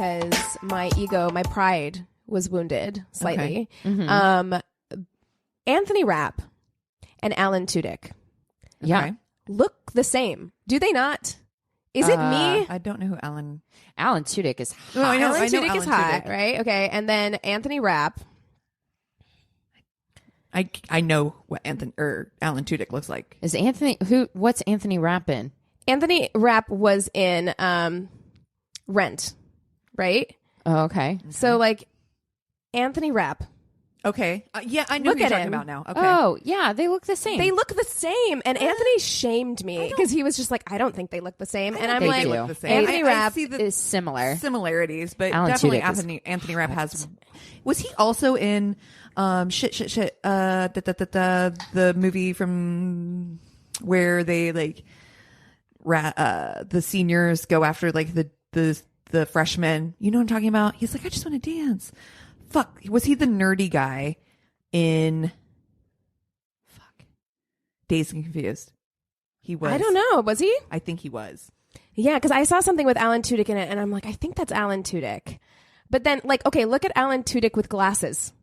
because my pride was wounded slightly. Okay. Mm-hmm. Anthony Rapp and Alan Tudyk. Yeah. Look the same. Do they not? Is it me? I don't know who Alan Tudyk is hot. No, I know Alan Tudyk is hot, Tudyk. right? Okay. And then Anthony Rapp. I know what Alan Tudyk looks like. What's Anthony Rapp in? Anthony Rapp was in Rent, right? Oh, okay. So like Anthony Rapp. Okay. Yeah, I know Look who you're at talking him. about now. Okay. Oh, yeah, they look the same. They look the same. And Anthony shamed me because he was just like, I don't think they look the same. And I'm they like, do. Look the same. Anthony Rapp see the is similar. similarities, but Alan definitely Tudyk is Anthony Rapp has. Was he also in the movie from where they like the seniors go after like the freshmen? You know what I'm talking about? He's like, I just want to dance. Fuck. Was he the nerdy guy in Dazed and Confused? He was. I don't know. Was he? I think he was. Yeah, because I saw something with Alan Tudyk in it, and I'm like, I think that's Alan Tudyk. But then, like, okay, look at Alan Tudyk with glasses.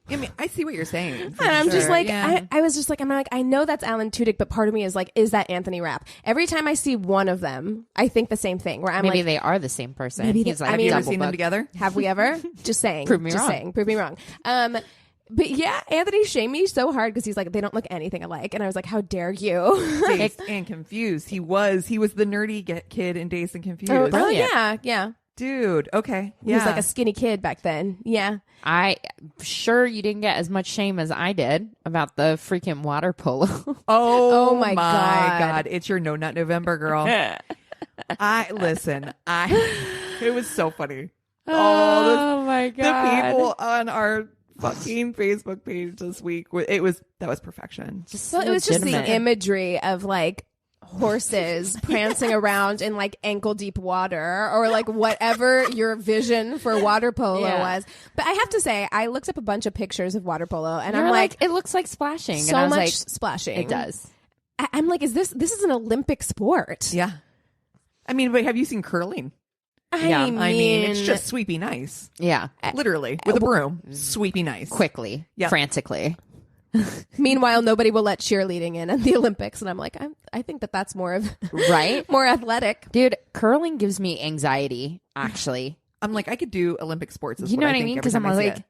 I mean, I see what you're saying. And I'm just like, yeah. I was just like, I know that's Alan Tudyk, but part of me is like, is that Anthony Rapp? Every time I see one of them, I think the same thing. Where I'm Maybe like, they are the same person. Maybe He's like, have you ever double seen them book. together? have we ever? Just saying. Prove me just wrong. saying. Prove me wrong. But yeah, Anthony shamed me so hard because he's like, they don't look anything alike. And I was like, how dare you? Dazed and Confused. He was the nerdy kid in Dazed and Confused. Oh, yeah. Dude. Okay. He was like a skinny kid back then. Yeah. Sure you didn't get as much shame as I did about the freaking water polo. Oh my God. It's your No Nut November, girl. It was so funny. Oh my The God. people on our fucking Facebook page this week, that was perfection. So it was just the imagery of like horses prancing around in like ankle deep water or like whatever your vision for water polo was. But I have to say, I looked up a bunch of pictures of water polo and I'm like, it looks like splashing. So and I was much like, splashing. It does. I'm like, this is an Olympic sport. Yeah. I mean, but have you seen curling? I mean, it's just sweepy nice. Yeah. Literally. With a broom. Sweepy nice. Quickly. Yeah. Frantically. Meanwhile, nobody will let cheerleading in at the Olympics, and I'm like, I think that's more of right, more athletic. Dude, curling gives me anxiety. Actually, I'm like, I could do Olympic sports. You know what I mean? Because I'm like,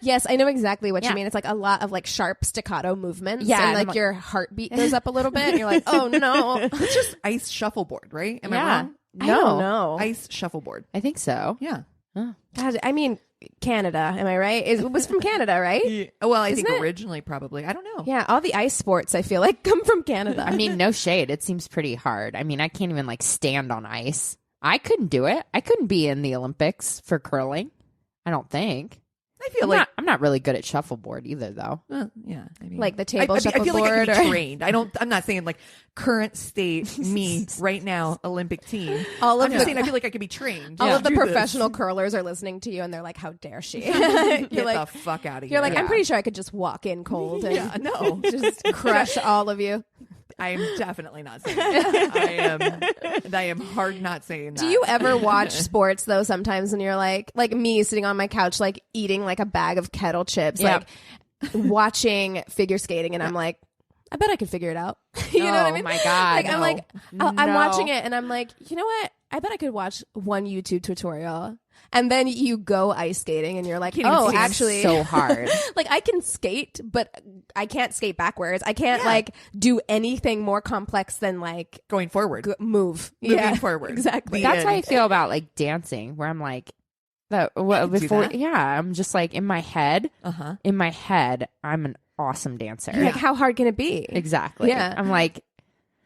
yes, I know exactly what you mean. It's like a lot of like sharp staccato movements. Yeah, and like your heartbeat goes up a little bit, and you're like, oh no, it's just ice shuffleboard, right? Am I wrong? I don't know. Ice shuffleboard. I think so. Yeah. Oh. God, I mean, Canada. Am I right? It was from Canada, right? Yeah. Well, I think it? originally probably. I don't know. Yeah, all the ice sports I feel like come from Canada. I mean, no shade. It seems pretty hard. I mean, I can't even like stand on ice. I couldn't do it. I couldn't be in the Olympics for curling. I don't think. I feel like I'm not really good at shuffleboard either, though. yeah, I mean, like the table I shuffleboard. feel like I could be trained. I'm not saying like current state me right now Olympic team. I'm just saying I feel like I could be trained. All of the to do professional this. curlers are listening to you, and they're like, "How dare she?" Get You're like, the fuck out of here. you're like, I'm pretty sure I could just walk in cold and no, just crush all of you. I am definitely not saying that. I am hard not saying that. Do you ever watch sports though sometimes when you're like me sitting on my couch like eating like a bag of kettle chips, like watching figure skating, and I'm like, I bet I could figure it out. You know what I mean? Oh my God. Like, I'm like, I'm No. watching it and I'm like, you know what? I bet I could watch one YouTube tutorial. And then you go ice skating and you're like, oh, actually so hard. like I can skate, but I can't skate backwards. I can't like do anything more complex than like going forward, move. Moving forward. Exactly. That's how I feel about like dancing, where I'm like, I'm just like in my head, I'm an awesome dancer. Like, how hard can it be? Exactly. Yeah. I'm like,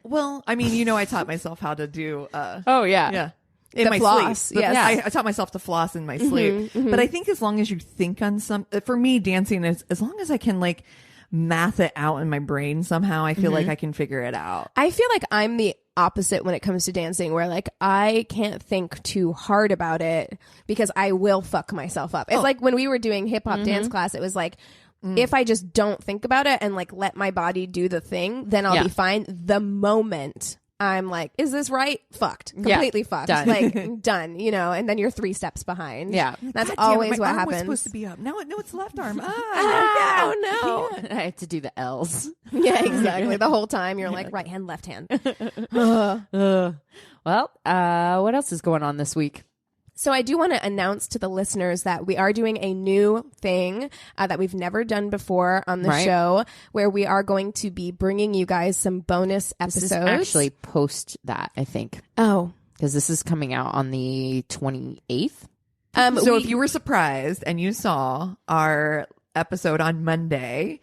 well, I mean, I taught myself how to do. oh yeah. Yeah. In The my floss, sleep. yes. I taught myself to floss in my sleep. But I think as long as you think on for me, dancing is as long as I can like math it out in my brain somehow, I feel like I can figure it out. I feel like I'm the opposite when it comes to dancing, where like I can't think too hard about it because I will fuck myself up. It's like when we were doing hip hop dance class, it was like, if I just don't think about it and like let my body do the thing, then I'll be fine. The moment I'm like, is this right? Fucked. Yeah. Completely fucked. Done. Like, done, you know, and then you're 3 steps behind. Yeah. That's God damn it, always my what arm happens. was supposed to be up. No, it's left arm. Oh, no. I have to do the L's. Yeah, exactly. The whole time you're like, right hand, left hand. Well, what else is going on this week? So I do want to announce to the listeners that we are doing a new thing that we've never done before on the show, where we are going to be bringing you guys some bonus episodes. This is actually post that, I think. Oh. Because this is coming out on the 28th. So if you were surprised and you saw our episode on Monday,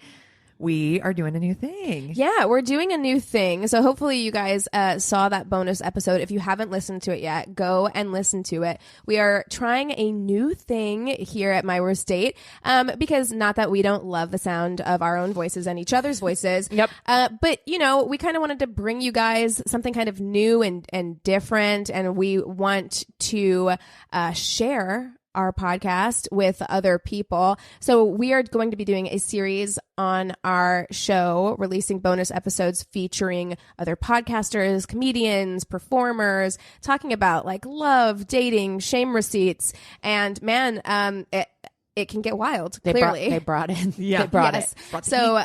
we are doing a new thing. Yeah, we're doing a new thing. So hopefully you guys saw that bonus episode. If you haven't listened to it yet, go and listen to it. We are trying a new thing here at My Worst Date, because not that we don't love the sound of our own voices and each other's voices. Yep. But, you know, we kind of wanted to bring you guys something kind of new and different. And we want to share our podcast with other people. So we are going to be doing a series on our show, releasing bonus episodes featuring other podcasters, comedians, performers, talking about like love, dating, shame receipts. And man, it can get wild. Clearly, they brought it. Yeah. They brought yes. it. So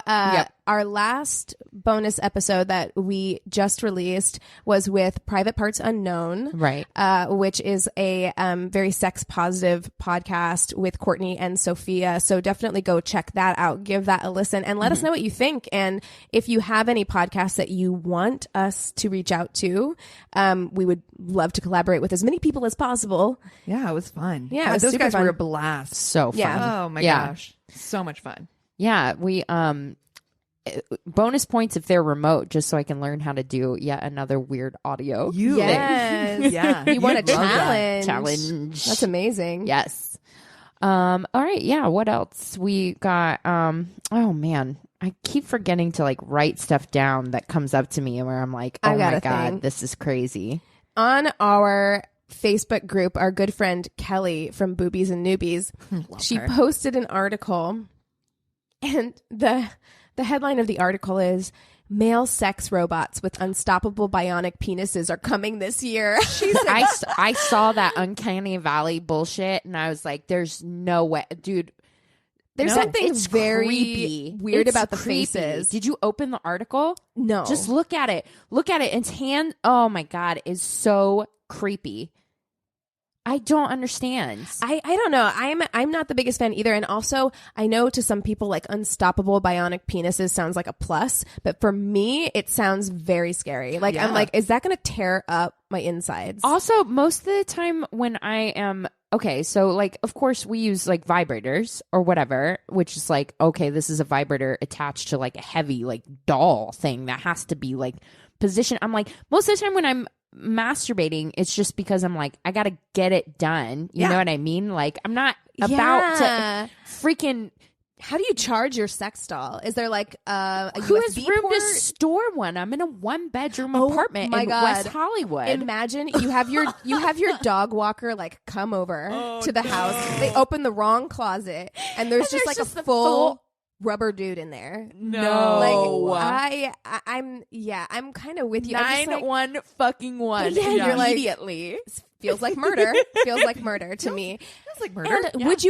our last bonus episode that we just released was with Private Parts Unknown, Right. Which is a very sex positive podcast with Courtney and Sophia. So definitely go check that out. Give that a listen and let us know what you think. And if you have any podcasts that you want us to reach out to, we would love to collaborate with as many people as possible. Yeah, it was fun. Yeah, it God, was those super guys fun. were a blast. So fun. Yeah. Oh my Yeah. gosh. So much fun. Yeah, we bonus points if they're remote, just so I can learn how to do yet another weird audio. Yes. Yeah. You want a Love that. Challenge. That's amazing. Yes. All right. Yeah. What else? We got, oh man, I keep forgetting to like write stuff down that comes up to me and where I'm like, oh I got my a God, thing. this is crazy. On our Facebook group, our good friend Kelly from Boobies and Newbies, she her. posted an article, and the headline of the article is "Male sex robots with unstoppable bionic penises are coming this year." I saw that Uncanny Valley bullshit and I was like, there's no way, dude. There's something it's very creepy. weird It's about the creepy. faces. Did you open the article? No. Just look at it. Look at it. Its hand. Oh my God, is so creepy. I don't understand. I don't know. I'm not the biggest fan either. And also, I know to some people like unstoppable bionic penises sounds like a plus, but for me, it sounds very scary. Like I'm like, is that going to tear up my insides? Also, most of the time when I am okay, so like, of course, we use like vibrators or whatever, which is like, okay, this is a vibrator attached to like a heavy like doll thing that has to be like positioned. I'm like, most of the time when I'm masturbating, it's just because I'm like, I gotta get it done. You know what I mean? Like, I'm not about to freaking. How do you charge your sex doll? Is there like a Who USB has room port? to store one? I'm in a 1-bedroom Oh apartment my in God. West Hollywood. Imagine you have your dog walker like come over to the house. They open the wrong closet and there's just like just a the full rubber dude in there. No. Like I'm kind of with you. I'm just like, 911. Yeah, you're like- immediately. feels like murder. Feels like murder to me. That's like murder. And would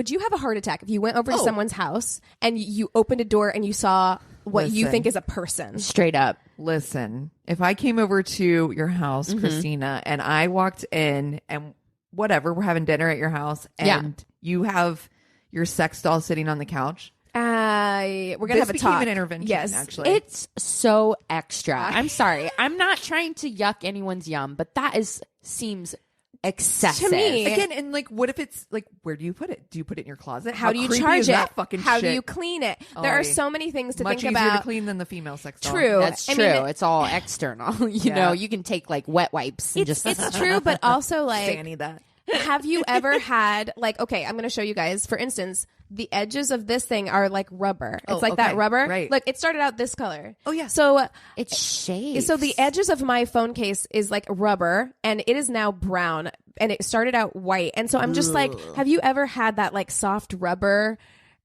you have a heart attack if you went over to someone's house and you opened a door and you saw what you Listen. think is a person? Straight up. Listen, if I came over to your house, Christina, and I walked in and whatever, we're having dinner at your house and you have your sex doll sitting on the couch. We're gonna have a became talk. an intervention, Yes, actually. It's so extra. I'm sorry. I'm not trying to yuck anyone's yum, but that seems excessive. To me. Again, and like, what if it's like, where do you put it? Do you put it in your closet? How do you creepy charge is it? that fucking How shit? do you clean it? There are so many things to Much think easier about. to clean than the female sex doll. True. That's I true. mean, It's all external. You know, you can take like wet wipes and just. It's true, but also like, Fanny that. have you ever had like? Okay, I'm going to show you guys. For instance, the edges of this thing are like rubber. It's like that okay. rubber. Right. Look, it started out this color. Oh, yeah. So It's shades. So the edges of my phone case is like rubber and it is now brown and it started out white. And so I'm just like, have you ever had that like soft rubber,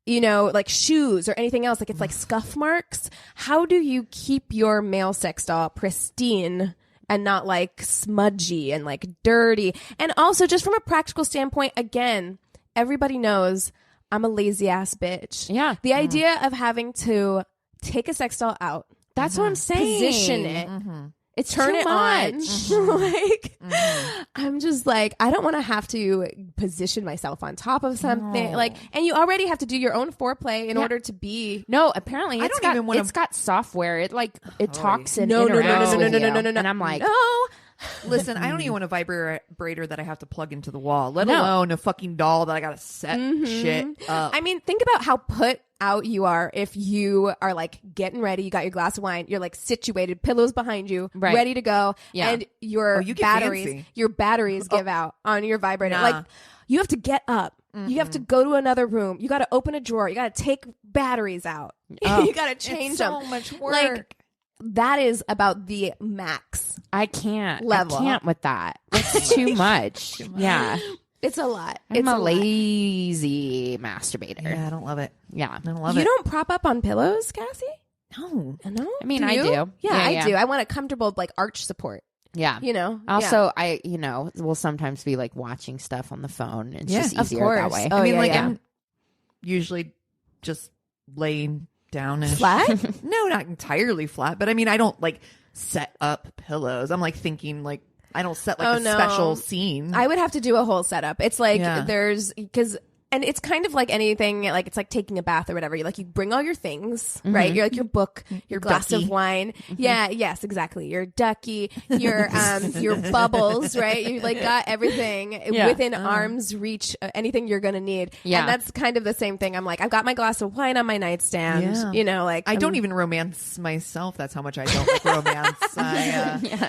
you know, like shoes or anything else? Like it's like scuff marks. How do you keep your male sex doll pristine and not like smudgy and like dirty. And also just from a practical standpoint, again, everybody knows I'm a lazy ass bitch. Yeah. The idea of having to take a sex doll out, That's what I'm saying. position it, It's turn too it much. on. Like, I'm just like, I don't want to have to position myself on top of something. Like, and you already have to do your own foreplay in order to be. No, apparently it's got software. It like it talks and interacts with you. And I'm like, no. Listen, I don't even want a vibrator that I have to plug into the wall, let alone a fucking doll that I gotta set shit up. I mean, think about how put out you are if you are like getting ready, you got your glass of wine, you're like situated, pillows behind you, ready to go, and your you get batteries give out on your vibrator. Nah. Like, you have to get up. You have to go to another room. You got to open a drawer. You got to take batteries out. You got to change them. So much work. Like, that is about the max. I can't level. I can't with that. It's too much. Yeah. It's a lot. I'm a lazy masturbator. Yeah, I don't love it. Yeah. I don't love it. You don't prop up on pillows, Cassie? No. No? I mean, Do I you? do. Yeah, I do. I want a comfortable like arch support. Yeah. You know? Also, I will sometimes be like watching stuff on the phone. It's just of easier that course. way. Oh, I mean, yeah, like, yeah. I'm usually just laying down and Flat? No, not entirely flat, but I mean, I don't like set up pillows. I'm like thinking like I don't set like special scene. I would have to do a whole setup. It's like and it's kind of like anything, like it's like taking a bath or whatever. You bring all your things, right? You're like your book, your glass ducky. of wine. Yeah, yes, exactly. Your ducky, your bubbles, right? You like got everything within arm's reach, anything you're gonna need. Yeah. And that's kind of the same thing. I'm like, I've got my glass of wine on my nightstand. Yeah. You know, like I don't even romance myself. That's how much I don't like romance.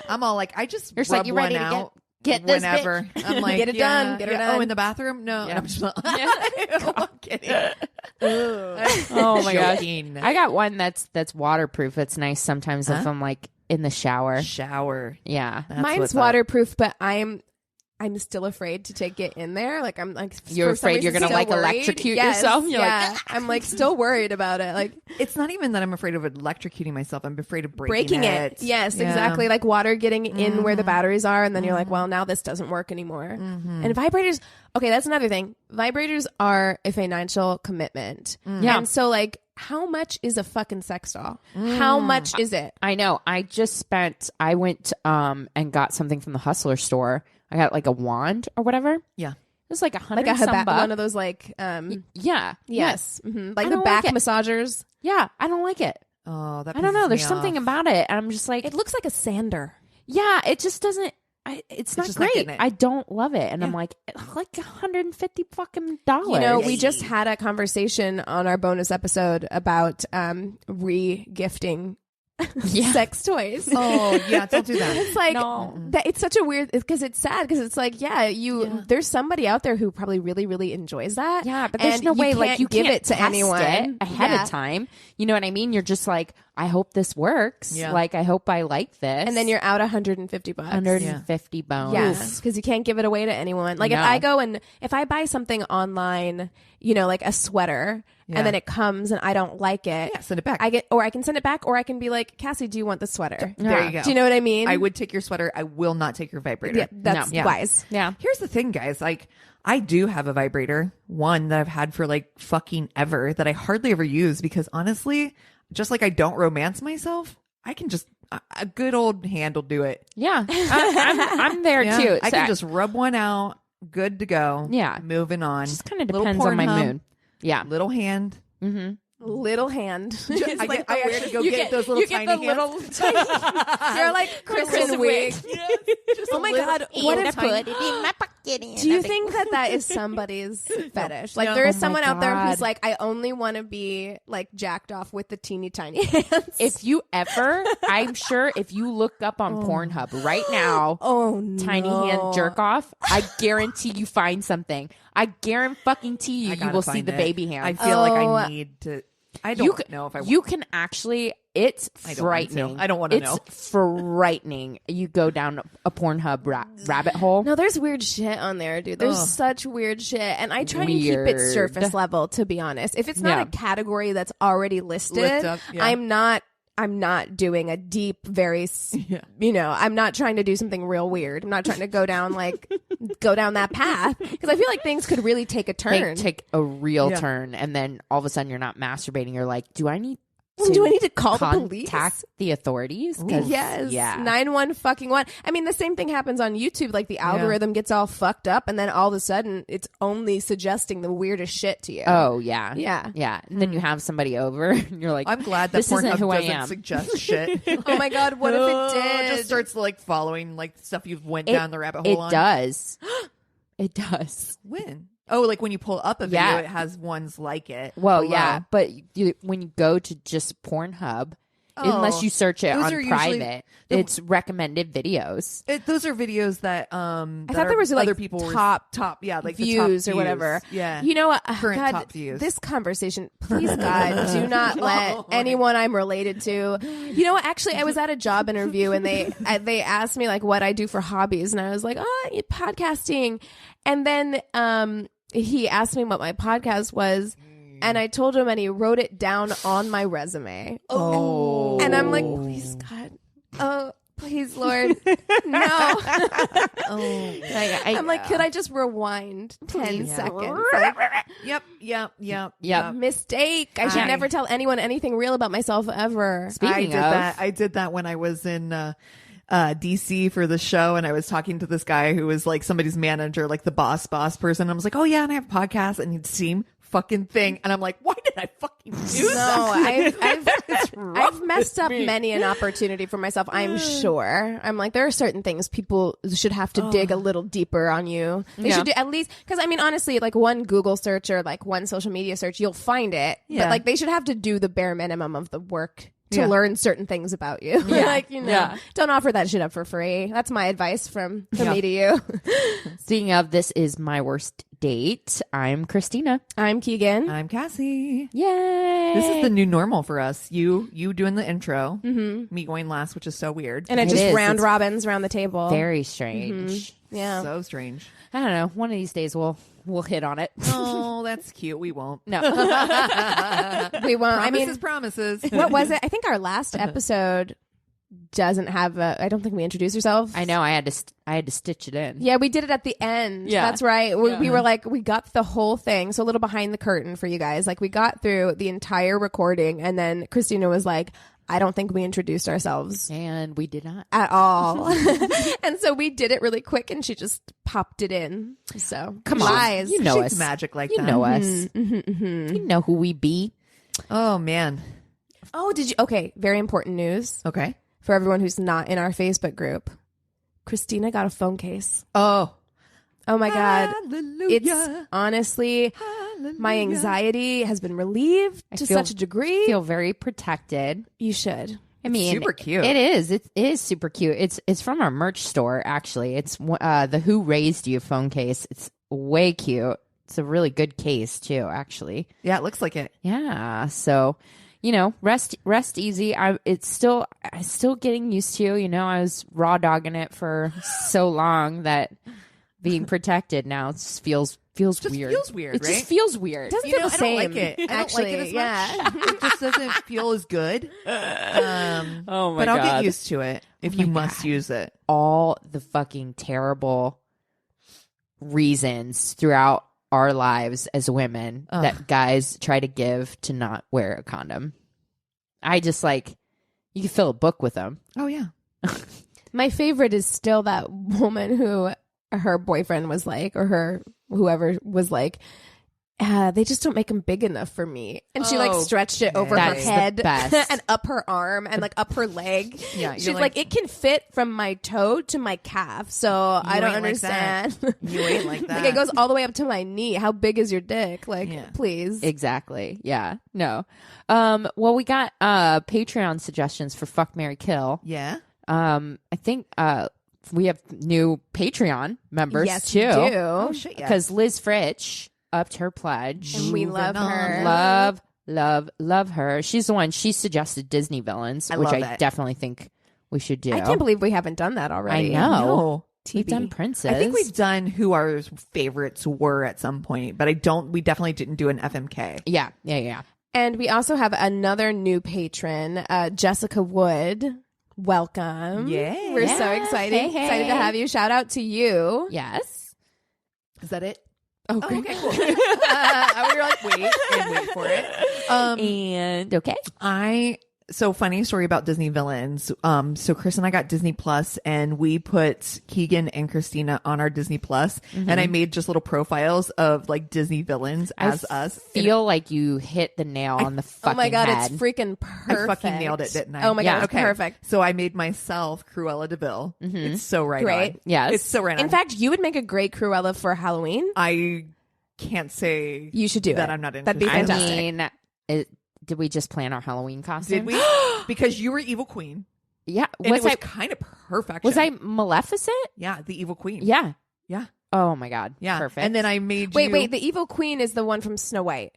I'm all like, I just You're rub like, you ready one to out. get this whenever I'm like, Get it done. Get her done. Oh, in the bathroom? No. Yeah. I'm just I'm kidding. Oh my gosh. Joking. I got one that's waterproof. It's nice sometimes if I'm like in the shower. Yeah. That's mine's what's up. waterproof, but I'm still afraid to take it in there. Like I'm like, You're for some afraid you're reason gonna still like worried. electrocute Yes, yourself? You're yeah. I'm like still worried about it. Like It's not even that I'm afraid of electrocuting myself. I'm afraid of breaking it. Yes, Yeah. exactly. Like water getting in where the batteries are, and then you're like, well, now this doesn't work anymore. And vibrators. Okay, that's another thing. Vibrators are a financial commitment. Yeah. And so like, how much is a fucking sex doll? How much is it? I know. I went and got something from the Hustler store. I got like a wand or whatever. Yeah. It was like $100 Like some bucks. one of those like Yeah. yes, Mhm. Like I the don't back like it. massagers. Yeah. I don't like it. Oh, that I don't know. pisses There's me something off. about it. And I'm just like, It looks like a sander. yeah, it just doesn't. It's not just not great. getting it. I don't love it. And I'm like $150 fucking dollars. You know, we just had a conversation on our bonus episode about re-gifting sex toys. Oh, yeah, don't do that. It's like No. that. It's such a weird because it's sad because it's like there's somebody out there who probably really really enjoys that. Yeah, but there's and no way like you give can't it to test anyone it ahead of time. You know what I mean? You're just like, I hope this works. Yeah. Like I hope I like this. and then you're out $150. 150 bones. Yeah, because you can't give it away to anyone. Like No. if I buy something online, you know, like a sweater, and then it comes and I don't like it, Yeah, send it back. I can send it back, or I can be like, Cassie, do you want the sweater? There you go. Do you know what I mean? I would take your sweater. I will not take your vibrator. Yeah, that's No. wise. Yeah. Here's the thing, guys. Like, I do have a vibrator, one that I've had for like fucking ever that I hardly ever use because honestly, just like I don't romance myself, I can just a good old hand will do it. Yeah. I'm there Yeah. too. I can just rub one out, good to go. Yeah. Moving on. just kind of Little depends on my Pornhub, mood. Yeah. Little hand. Little hand. It's I like I the actually go you get those little you get tiny the hands. little You're like Kristen Wiig. Oh my god! What if put it in my pocket? do you think that is somebody's fetish? Like No. there is Oh my someone out there who's God. like, I only want to be like jacked off with the teeny tiny hands. If you ever, I'm sure if you look up on Pornhub right now, oh no. tiny hand jerk off, I guarantee you find something. I guarantee you, I you gotta will see find the it. baby hand. I feel like Oh. I need to. I you don't know if I. You can actually. It's I don't want to. frightening. I don't want to it's know. frightening. You go down a Pornhub rabbit hole. No, there's weird shit on there, dude. There's Ugh. such weird shit. And I try and keep it Weird. surface level, to be honest. If it's not Yeah. a category that's already listed, Lift up, yeah. I'm not I'm not doing a deep, very, I'm not trying to do something real weird. I'm not trying to go down that path because I feel like things could really take a turn. Take a real turn. And then all of a sudden you're not masturbating. You're like, do I need to call the police? Contact the authorities? Yes. Yeah. 911. I mean, the same thing happens on YouTube. Like the algorithm gets all fucked up and then all of a sudden it's only suggesting the weirdest shit to you. Oh, yeah. Yeah. Yeah. And then you have somebody over and you're like, I'm glad that this isn't Pornhub who I doesn't am. suggest shit. Oh my God. What if it did? It just starts like following like stuff you've went down the rabbit hole on. It does. It does. When? Oh, like when you pull up a video, it has ones like it. Well, below. yeah, but when you go to just Pornhub, unless you search it on private, it's recommended videos. Those are videos that I thought there was like other people top like views the top or whatever. Yeah, you know what? Current God, top views. This conversation, please God, do not let anyone I'm related to. You know what? Actually, I was at a job interview and they asked me like what I do for hobbies, and I was like, podcasting, and then he asked me what my podcast was. And I told him, and he wrote it down on my resume. Oh. And I'm like, please, God. Oh, please, Lord. No. I'm like, could I just rewind 10 seconds? Like, Yep. Mistake. I should never tell anyone anything real about myself ever. I did that when I was in DC for the show, and I was talking to this guy who was like somebody's manager, like the boss person. I was like, oh yeah, and I have a podcast, and he'd seen fucking thing, and I'm like, why did I fucking do that? I've messed up many an opportunity for myself. I'm sure. I'm like, there are certain things people should have to dig a little deeper on you. They should do at least, because I mean, honestly, like one Google search or like one social media search, you'll find it. But like, they should have to do the bare minimum of the work to learn certain things about you. Like, don't offer that shit up for free. That's my advice from me to you. Speaking of, this is my worst date. I'm Christina. I'm Keegan. I'm Cassie. Yay! This is the new normal for us. You doing the intro, me going last, which is so weird. And it's round robins around the table. Very strange. Yeah. So strange. I don't know. One of these days we'll hit on it. Oh, that's cute. We won't. No. We won't. Promises. What was it? I think our last episode doesn't have I don't think we introduced ourselves. I know. I had to stitch it in. Yeah, we did it at the end. Yeah. That's right. We were like, we got the whole thing. So a little behind the curtain for you guys. Like we got through the entire recording, and then Christina was like, I don't think we introduced ourselves. And we did not. At all. And so we did it really quick, and she just popped it in. So come on. You know She's us. magic like you that. You know us. You know who we be. Oh, man. Oh, did you? Okay. Very important news. Okay. For everyone who's not in our Facebook group. Christina got a phone case. Oh my God. Hallelujah. It's honestly, my anxiety has been relieved to such a degree. I feel very protected. You should. I mean, super cute. It is. It is super cute. It's from our merch store, actually. It's the Who Raised You phone case. It's way cute. It's a really good case too, actually. Yeah, it looks like it. Yeah. So, rest easy. I'm still getting used to, I was raw dogging it for so long that being protected now feels weird. Feels weird, It right? just feels weird. Doesn't feel the same. I don't like it. Actually, I don't like it as much. It just doesn't feel as good. Oh my but I'll God. get used to it if you must use it. All the fucking terrible reasons throughout our lives as women that guys try to give to not wear a condom. I just you can fill a book with them. Oh, yeah. My favorite is still that woman who her boyfriend was like, or her whoever was like, they just don't make them big enough for me. And she stretched it over her head and up her arm and up her leg. Yeah, she's like, it can fit from my toe to my calf. So I don't understand. You ain't like that. It goes all the way up to my knee. How big is your dick? Please. Exactly. Yeah. No. Well, we got Patreon suggestions for Fuck, Marry, Kill. Yeah. I think we have new Patreon members too. Yes, we do. Oh shit, yeah. Because Liz Fritch upped her pledge. And we love her. Love her. She's the one. She suggested Disney villains, which I definitely think we should do. I can't believe we haven't done that already. I know. No. We've done Princess. I think we've done who our favorites were at some point, but we definitely didn't do an FMK. Yeah. And we also have another new patron, Jessica Wood. Welcome. Yay. We're so excited. Hey. Excited to have you. Shout out to you. Yes. Is that it? Oh, Oh, okay, cool. We were like, wait for it. And okay. So funny story about Disney villains. So Chris and I got Disney Plus, and we put Keegan and Christina on our Disney Plus, and I made just little profiles of like Disney villains as us. Feel like you hit the nail on the fucking Oh my God, head. it's freaking perfect. I fucking nailed it, didn't I? Oh my God, Yeah. it's perfect. So I made myself Cruella Deville. It's so right Great. on. Yes. It's so right on. In fact, you would make a great Cruella for Halloween. I can't say You should do that it. I'm not That'd be interested. fantastic. I mean, did we just plan our Halloween costume? Did we? Because you were Evil Queen. Yeah. And it was kind of perfect. Was I Maleficent? Yeah, the Evil Queen. Yeah. Yeah. Oh my God. Yeah. Perfect. And then I made Wait, the evil queen is the one from Snow White.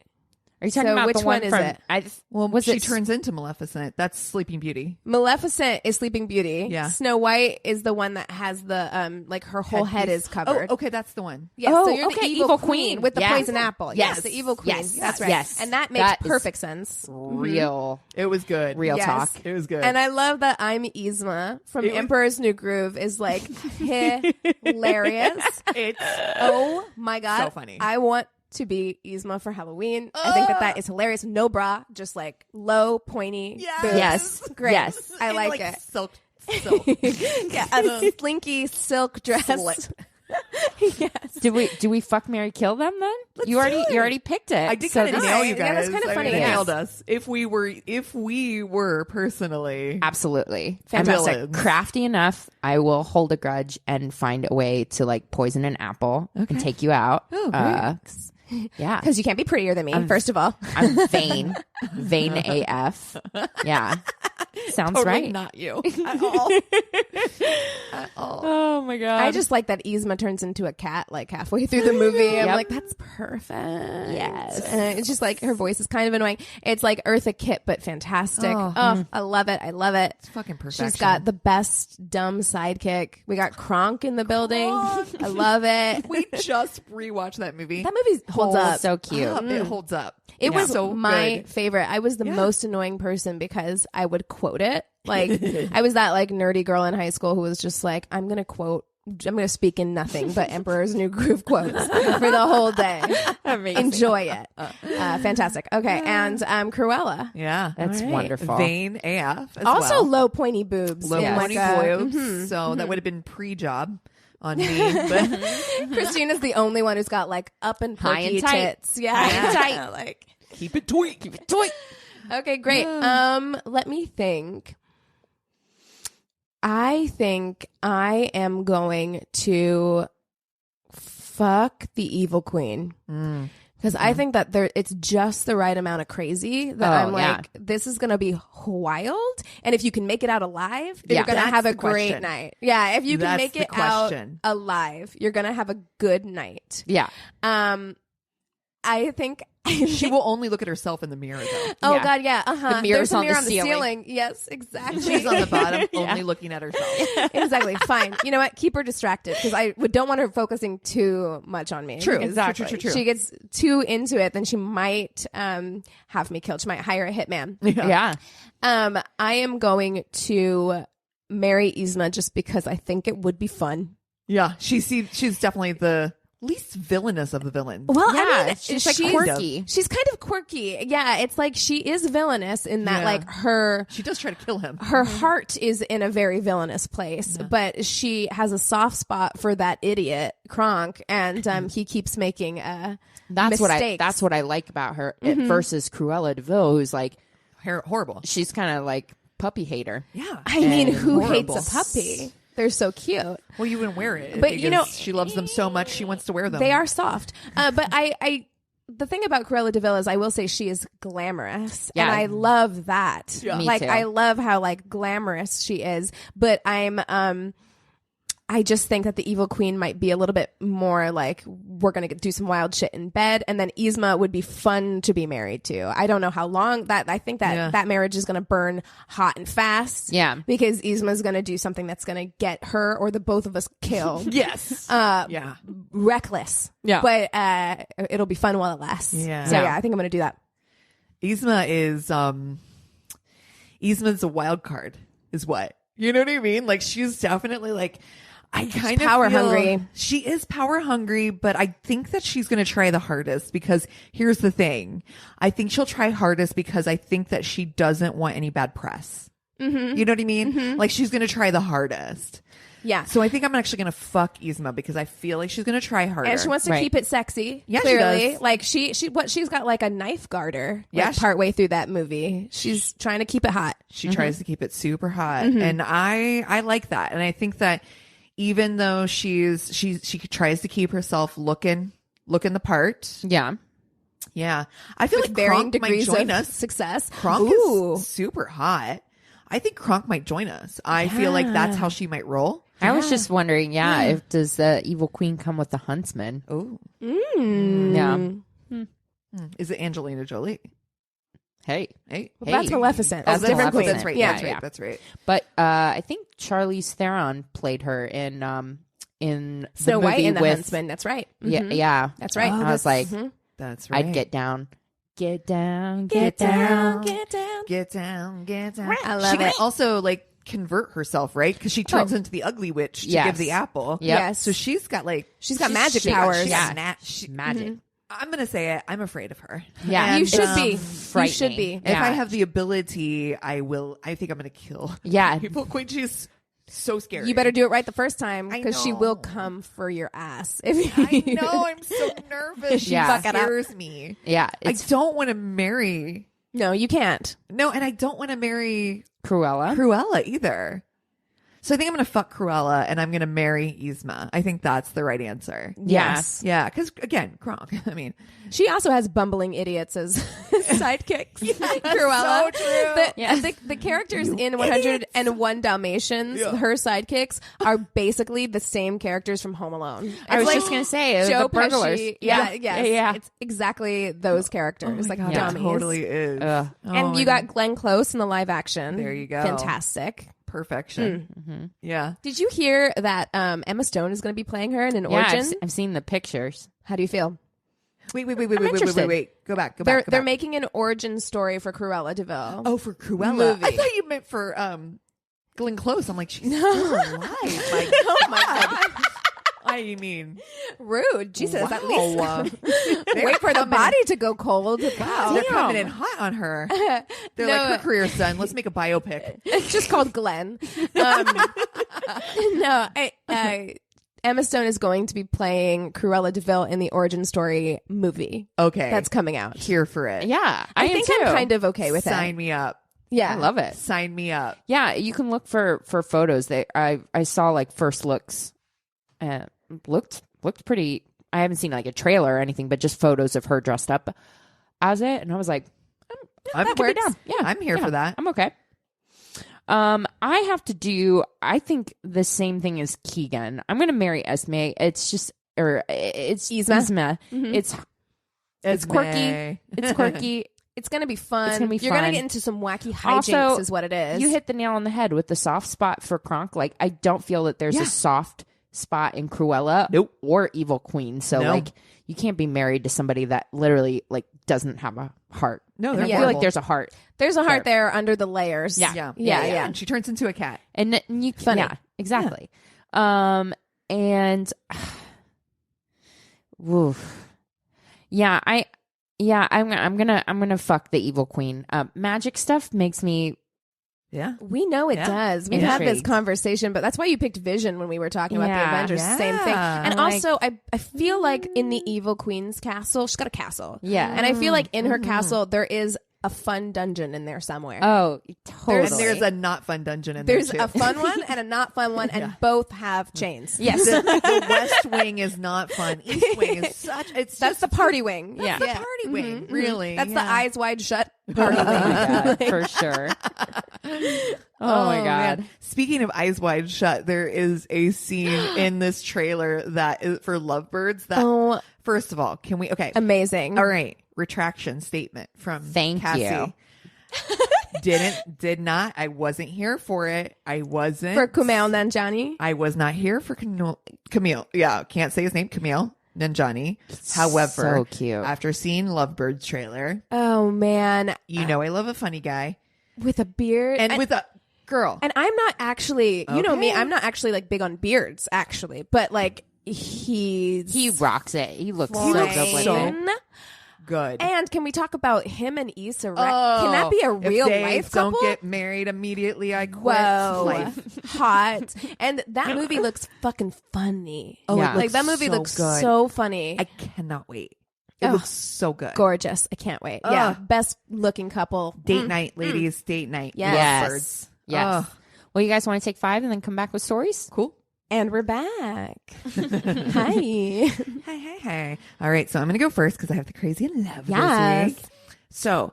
Are you talking so about which the one one is from? it? Well, was she it turns into Maleficent. That's Sleeping Beauty. Maleficent is Sleeping Beauty. Yeah. Snow White is the one that has the like her whole head is covered. Oh, okay, that's the one. Yes, Oh, so you're okay, the evil queen with the Yes. poison apple. Yes. The evil queen. Yes. That's right. Yes. And that makes That is perfect sense. real It was good. Real Yes. talk. It was good. And I love that I'm Yzma from It was- Emperor's New Groove is like hilarious. it's Oh my God. So funny. I want to be Yzma for Halloween. I think that is hilarious. No bra, just like low, pointy Yes. boobs. Yes. Great. Yes. I And, like it. Silk. Yeah, a slinky silk dress. Slip. Yes. Do we fuck, marry, kill them then? Let's you already do it. you already picked it. I did So kind of this- nail you Yeah, guys. that's kinda I funny, mean, yes. nailed us. If we were personally Absolutely. Fantastic. villains. Crafty enough, I will hold a grudge and find a way to like poison an apple and take you out. Oh, great. Yeah. Because you can't be prettier than me, first of all. I'm vain AF. Yeah. Sounds totally right. not you at all. At all. Oh my God. I just like that Yzma turns into a cat like halfway through the movie. I'm Yep. like, that's perfect. Yes. And it's just like her voice is kind of annoying. It's like Eartha Kitt, but fantastic. Oh. I love it. I love it. It's fucking perfection. She's got the best dumb sidekick. We got Kronk in the building. I love it. We just rewatched that movie. That movie holds up. so cute. It holds up. It was so my good. favorite. I was the most annoying person because I would quote it. Like I was that like nerdy girl in high school who was just like, I'm going to speak in nothing but Emperor's New Groove quotes for the whole day. Amazing. Enjoy it. Fantastic. Okay. And Cruella. Yeah. That's All right. wonderful. Vain AF. As Also well. low pointy boobs. Low in pony like a- boobs. So that would have been pre-job on me. But Christina's the only one who's got like up and High and perky tight. tits. Yeah. High and tight. Like, keep it toy. Keep it toy. okay, great. Let me think. I think I am going to fuck the evil queen. Because I think that it's just the right amount of crazy that I'm yeah. like, this is going to be wild. And if you can make it out alive, Yeah. you're going to That's have a the great question. night. Yeah, if you can That's make the it out question. alive, you're going to have a good night. Yeah. I think She will only look at herself in the mirror, though. Oh Yeah. God, yeah. The mirror's There's a on the mirror on the ceiling. ceiling. Yes, exactly. She's on the bottom, only looking at herself. Exactly. Fine. You know what? Keep her distracted because I don't want her focusing too much on me. True. because Exactly. True. She gets too into it, then she might have me killed. She might hire a hitman. Yeah. I am going to marry Yzma just because I think it would be fun. Yeah, she's definitely the least villainous of the villains. Well, Yeah, I mean, she's like quirky. She's kind of quirky. Yeah, it's like she is villainous in that, Yeah. like her She does try to kill him. her heart is in a very villainous place, but she has a soft spot for that idiot Kronk, and he keeps making That's mistakes. what I like about her versus Cruella Deville, who's like Horrible. she's kind of like puppy hater. Yeah. I mean, And who horrible. hates a puppy? They're so cute. Well, you wouldn't wear it. But, because you know- she loves them so much, she wants to wear them. They are soft. But I the thing about Cruella Deville is I will say she is glamorous. Yeah. And I love that. Yeah. Me Like, too. I love how, like, glamorous she is. But I just think that the evil queen might be a little bit more like, we're going to do some wild shit in bed. And then Yzma would be fun to be married to. I don't know how long I think that that marriage is going to burn hot and fast. Yeah. Because Yzma's going to do something that's going to get her or the both of us killed. Yes. Yeah. Reckless. Yeah. But it'll be fun while it lasts. Yeah. So yeah, I think I'm going to do that. Esma's a wild card, is what. You know what I mean? Like, she's definitely like, I kind of power feel hungry. She is power hungry, but I think that she's going to try the hardest because here's the thing. I think she'll try hardest because I think that she doesn't want any bad press. You know what I mean? Like, she's going to try the hardest. Yeah. So I think I'm actually going to fuck Esma because I feel like she's going to try harder. And she wants to Right. keep it sexy. Yeah, she clearly. does. Like she's got like a knife garter. Yeah, Like, partway through that movie, she's trying to keep it hot. She tries to keep it super hot, and I like that. And I think that even though she tries to keep herself looking the part. Yeah. Yeah, I feel With like varying Kronk might degrees join of us. success. Kronk Ooh. is super hot. I think Kronk might join us. I feel like that's how she might roll. I was just wondering, if does the evil queen come with the huntsman? Oh, Yeah. is it Angelina Jolie? Hey. Hey, Well, that's Maleficent. Oh, That's a different queen. That's right. Yeah. That's right. Yeah. That's right. But I think Charlize Theron played her in the Snow White movie and the with, Huntsman. That's right. Yeah, yeah. That's right. Oh, I was like, That's right. I'd get down. Get down. Get down. Get down. Get down, get down. I love she can it. also like convert herself, right? Because she turns into the ugly witch to Yes. give the apple. Yep. Yes. So she's got like She's got magic powers. She's got Yeah. Magic. I'm gonna say it. I'm afraid of her. Yeah. And, You should be. You frightening. should be. If I have the ability, I will. I think I'm gonna kill. Yeah. Evil Queen. She's so scary. You better do it right the first time I because she know. will come for your ass. If I know. I'm so nervous. She Yeah. scares me. Yeah. I It's don't want to marry. No, you can't. No, and I don't want to marry Cruella. Cruella either. So I think I'm going to fuck Cruella and I'm going to marry Esma. I think that's the right answer. Yes. Yeah, because again, Kronk. I mean, She also has bumbling idiots as sidekicks. Cruella. so true. The characters in 101 Dalmatians, her sidekicks, are basically the same characters from Home Alone. I was It's just like going to say, Joe the burglars. Pesci. Yeah, yes. Yeah. It's exactly those characters, like God, dummies. it totally is. Ugh. And you got Glenn Close in the live action. There you go. Fantastic. perfection. Yeah. Did you hear that Emma Stone is going to be playing her in an Yeah, origin? I've seen the pictures. How do you feel? Wait. interested. Go back. They're making an origin story for Cruella Deville. Oh, for Cruella. Movie. I thought you meant for Glenn Close. I'm like, she's still alive. Like, Oh my god. I mean, Rude. Jesus, at least wow. wait for the body to go cold. Wow, they're coming in hot on her. They're like, her career's done. Let's make a biopic. It's just called Glenn. Emma Stone is going to be playing Cruella Deville in the origin story movie Okay. that's coming out. Here for it. Yeah, I am think too. I'm kind of okay with Sign it. me up. Yeah. I love it. Sign me up. Yeah, you can look for photos. I saw like first looks. Looked pretty. I haven't seen like a trailer or anything, but just photos of her dressed up as it, and I was like, I'm that could be down. Yeah, I'm here for that. I'm okay. I have to do. I think the same thing as Keegan. I'm gonna marry Esme. It's just, or it's Esma. It's quirky. Esme. It's quirky. It's going to be fun. It's gonna be You're going to fun. get into some wacky hijinks Also, is what it is. You hit the nail on the head with the soft spot for Kronk. Like, I don't feel that there's a soft spot in Cruella or Evil Queen. So like, you can't be married to somebody that literally like doesn't have a heart. No, And they're I feel horrible. like there's a heart. There's a heart there under the layers. Yeah. Yeah. And she turns into a cat. And you Funny. Yeah, exactly. And woof. I'm gonna fuck the Evil Queen. Magic stuff makes me Yeah. We know it Yeah. does. We've had this Intrigued. conversation, but that's why you picked Vision when we were talking about the Yeah. Avengers. Same thing. Yeah. And Like- also, I feel like in the Evil Queen's castle, she's got a castle. Yeah. And I feel like in her castle, there is a fun dungeon in there somewhere. Oh, totally. And there's a not fun dungeon in There's there, a too. fun one and a not fun one, and both have chains. yes. The West Wing is not fun. East Wing is such. It's That's the party wing. Yeah. the party wing. Really, That's the yeah. eyes wide shut party wing. Yeah, for sure. Oh, my God. man. Speaking of eyes wide shut, there is a scene in this trailer that is for lovebirds. That Oh. first of all, can we? Okay, Amazing. all right. Retraction statement from Thank Cassie. you. Did not. I wasn't here for it. I wasn't For Kumail Nanjiani. I was not here for Camille. Yeah, can't say his name. Camille. than Johnny. However, so cute. after seeing Lovebirds trailer, Oh man, you know I love a funny guy with a beard and with a girl. And I'm not actually, you know me, Okay. I'm not actually like big on beards, actually, but like He rocks it. He looks so fine. good with so it. good. And can we talk about him and Issa Rae? Can that be a real if they life couple? don't get married immediately, I quit Whoa, life. hot! And that movie looks fucking funny. Oh, Yeah. it Like looks that movie so looks good. so funny. I cannot wait. It Oh, looks so good. Gorgeous. I can't wait. Yeah, best looking couple. Date night, ladies. Date night. Yes. Lovebirds. Yes. Ugh. Well, you guys want to take 5 and then come back with stories? Cool. And we're back. Hi. Hey. All right, so I'm going to go first because I have the crazy in love Yes. this week. So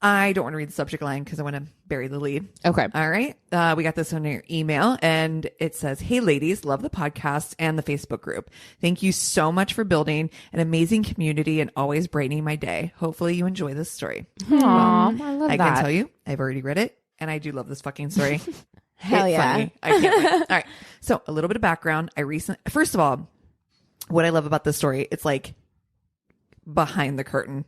I don't want to read the subject line because I want to bury the lead. Okay. All right. We got this on your email and it says, "Hey ladies, love the podcast and the Facebook group. Thank you so much for building an amazing community and always brightening my day. Hopefully you enjoy this story." Aw, I love I that. can tell you, I've already read it and I do love this fucking story. Hell It's yeah. funny. I can't wait. All right. So a little bit of background. First of all, what I love about this story, it's like behind the curtain.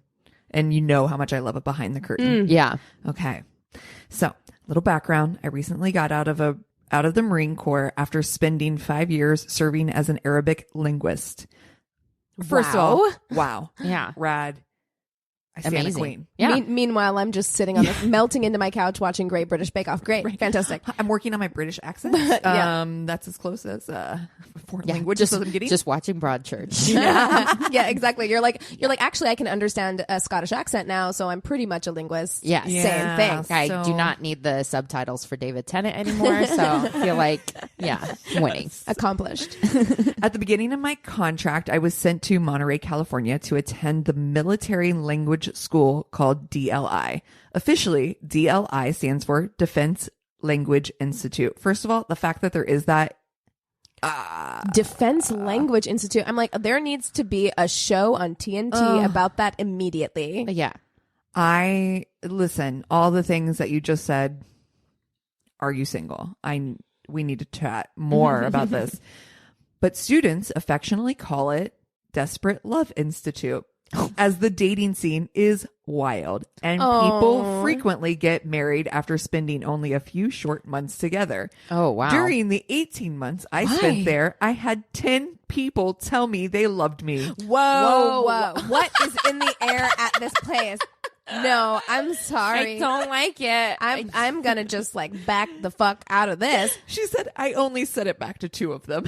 And you know how much I love it behind the curtain. Yeah. Okay. So, little background. I recently got out of the Marine Corps after spending 5 years serving as an Arabic linguist. First of all, wow. Yeah. Rad. I stand a Amazing. queen. Yeah. Meanwhile, I'm just sitting on the, melting into my couch watching Great British Bake Off. Great. Fantastic. I'm working on my British accent. Yeah. That's as close as foreign Yeah. language Just, as I'm getting. just watching Broadchurch. Yeah, exactly. You're like, actually, I can understand a Scottish accent now, so I'm pretty much a linguist. Yes. Yeah. Same thing. I So- do not need the subtitles for David Tennant anymore, so I feel like, yeah, winning. Accomplished. At the beginning of my contract, I was sent to Monterey, California to attend the military language school called DLI. Officially, DLI stands for Defense Language Institute. First of all, the fact that there is that Defense Language Institute. I'm like, there needs to be a show on TNT about that immediately. Yeah. listen, all the things that you just said, are you single? We need to chat more about this. But students affectionately call it Desperate Love Institute, as the dating scene is wild and people frequently get married after spending only a few short months together. Oh, wow. During the 18 months I spent there, I had 10 people tell me they loved me. Whoa. What is in the air at this place? No, I'm sorry. I don't like it. I'm gonna just like back the fuck out of this. She said, I only said it back to 2 of them.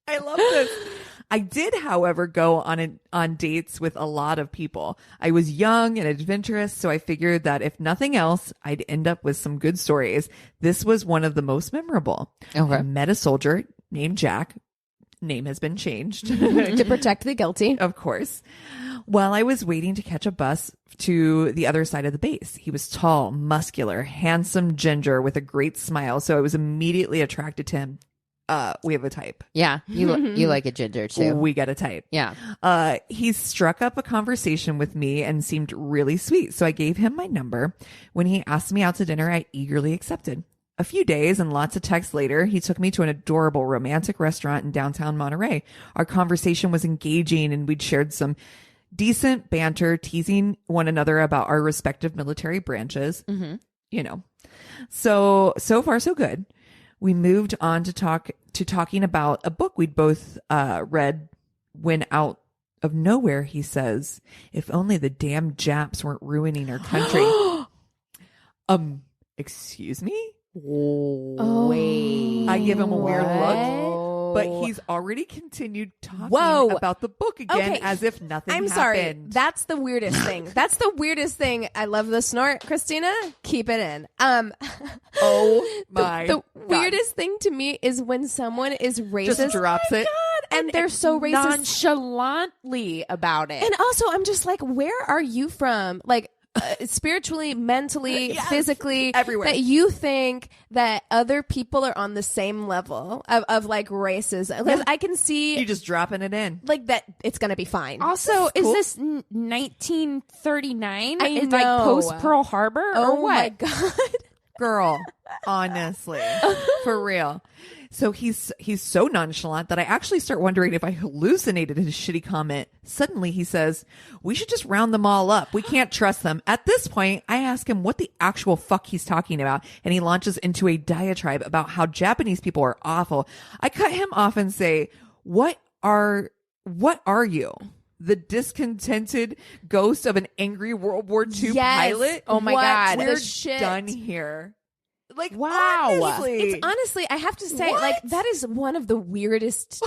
I love this. I did, however, go on dates with a lot of people. I was young and adventurous, so I figured that if nothing else, I'd end up with some good stories. This was one of the most memorable. Okay. I met a soldier named Jack. Name has been changed. To protect the guilty. Of course. While I was waiting to catch a bus to the other side of the base, he was tall, muscular, handsome ginger with a great smile, so I was immediately attracted to him. We have a type. Yeah. You like a ginger too. We got a type. Yeah. He struck up a conversation with me and seemed really sweet, so I gave him my number. When he asked me out to dinner, I eagerly accepted. A few days and lots of texts later, he took me to an adorable romantic restaurant in downtown Monterey. Our conversation was engaging and we'd shared some decent banter, teasing one another about our respective military branches. Mm-hmm. You know, so far so good. We moved on to talking about a book we'd both read. When out of nowhere, he says, "If only the damn Japs weren't ruining our country." Excuse me? Wait. I give him a weird look, What? but he's already continued talking Whoa. about the book again Okay. as if nothing I'm happened. sorry. That's the weirdest thing. That's the weirdest thing. I love the snort, Christina. Keep it in. Oh my The God. weirdest thing to me is when someone is racist. Just drops it. and they're so racist. Nonchalantly about it. And also, I'm just like, where are you from? Like, spiritually, mentally, Yes. physically, Everywhere. that you think that other people are on the same level of like racism. Because I can see You just dropping it in. like that it's going to be fine. Also, is cool. this 1939? I It's know. like post Pearl Harbor Oh or what? my God. Girl, honestly, for real. So he's so nonchalant that I actually start wondering if I hallucinated his shitty comment. Suddenly he says, we should just round them all up. We can't trust them. At this point, I ask him what the actual fuck he's talking about, and he launches into a diatribe about how Japanese people are awful. I cut him off and say, what are you? The discontented ghost of an angry World War II pilot? Oh my God. We're the shit? done here. Like, Wow. honestly. It's honestly, I have to say, What? like, that is one of the weirdest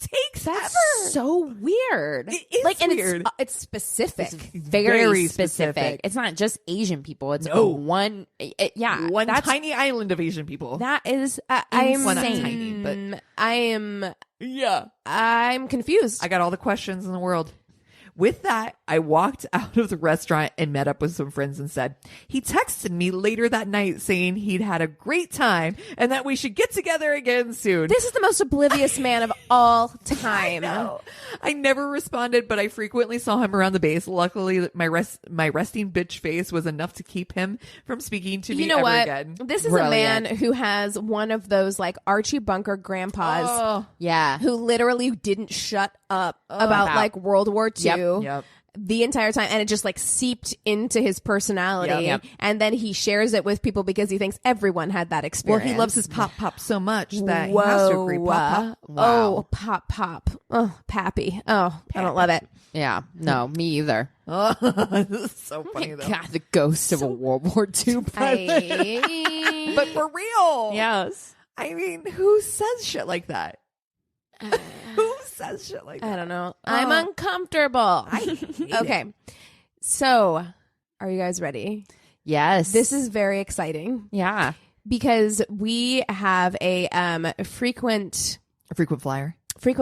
takes That's ever. so weird. It is like, and weird. it's specific. Very specific. It's not just Asian people. It's one. Yeah, One that's, tiny island of Asian people. that is I'm Well, not insane. tiny, but I'm confused. I got all the questions in the world. With that, I walked out of the restaurant and met up with some friends and said, he texted me later that night saying he'd had a great time and that we should get together again soon. This is the most oblivious man of all time. I never responded, but I frequently saw him around the base. Luckily, my resting bitch face was enough to keep him from speaking to me You know ever what? again. This is a man who has one of those like Archie Bunker grandpas Oh, Yeah. who literally didn't shut up about like World War II. yep. The entire time, and it just like seeped into his personality. Yep. And then he shares it with people because he thinks everyone had that Well, experience. he loves his pop so much that he has to agree. Pop. Oh, pop. Oh, Pappy. Oh, I don't love it. Yeah. No, me either. Oh, this is so funny though. God, the ghost of a World War II pilot. But for real. Yes. I mean, who says shit like that? Who says shit like that? I don't know. I'm uncomfortable. Okay. So, are you guys ready? Yes. This is very exciting Yeah. because we have a frequent A frequent flyer.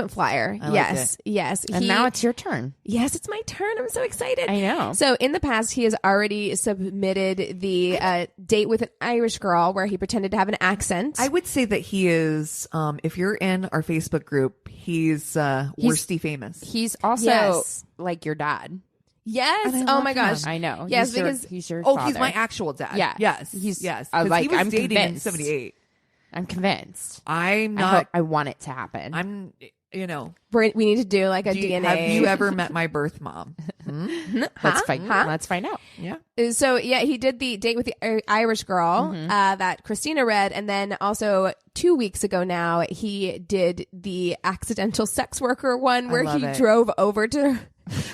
flyer. I like Yes. Yes. And now it's your turn. Yes, it's my turn. I'm so excited. I know. So in the past, he has already submitted the date with an Irish girl where he pretended to have an accent. I would say that he is, if you're in our Facebook group, he's worsty famous. He's also Yes. like your dad. Yes. And I Oh love my gosh. him. I know. Yes, he's because he's your Oh, father. he's my actual dad. Yeah. Yes. He's- yes. I 'Cause like- he was I'm dating in convinced. 78. I'm convinced. I'm I not. want it to happen. I'm. You know. We need to do like a DNA. Have you ever met my birth mom? Let's find out. Yeah. So yeah, he did the date with the Irish girl that Christina read, and then also 2 weeks ago now he did the accidental sex worker one where love he it. drove over to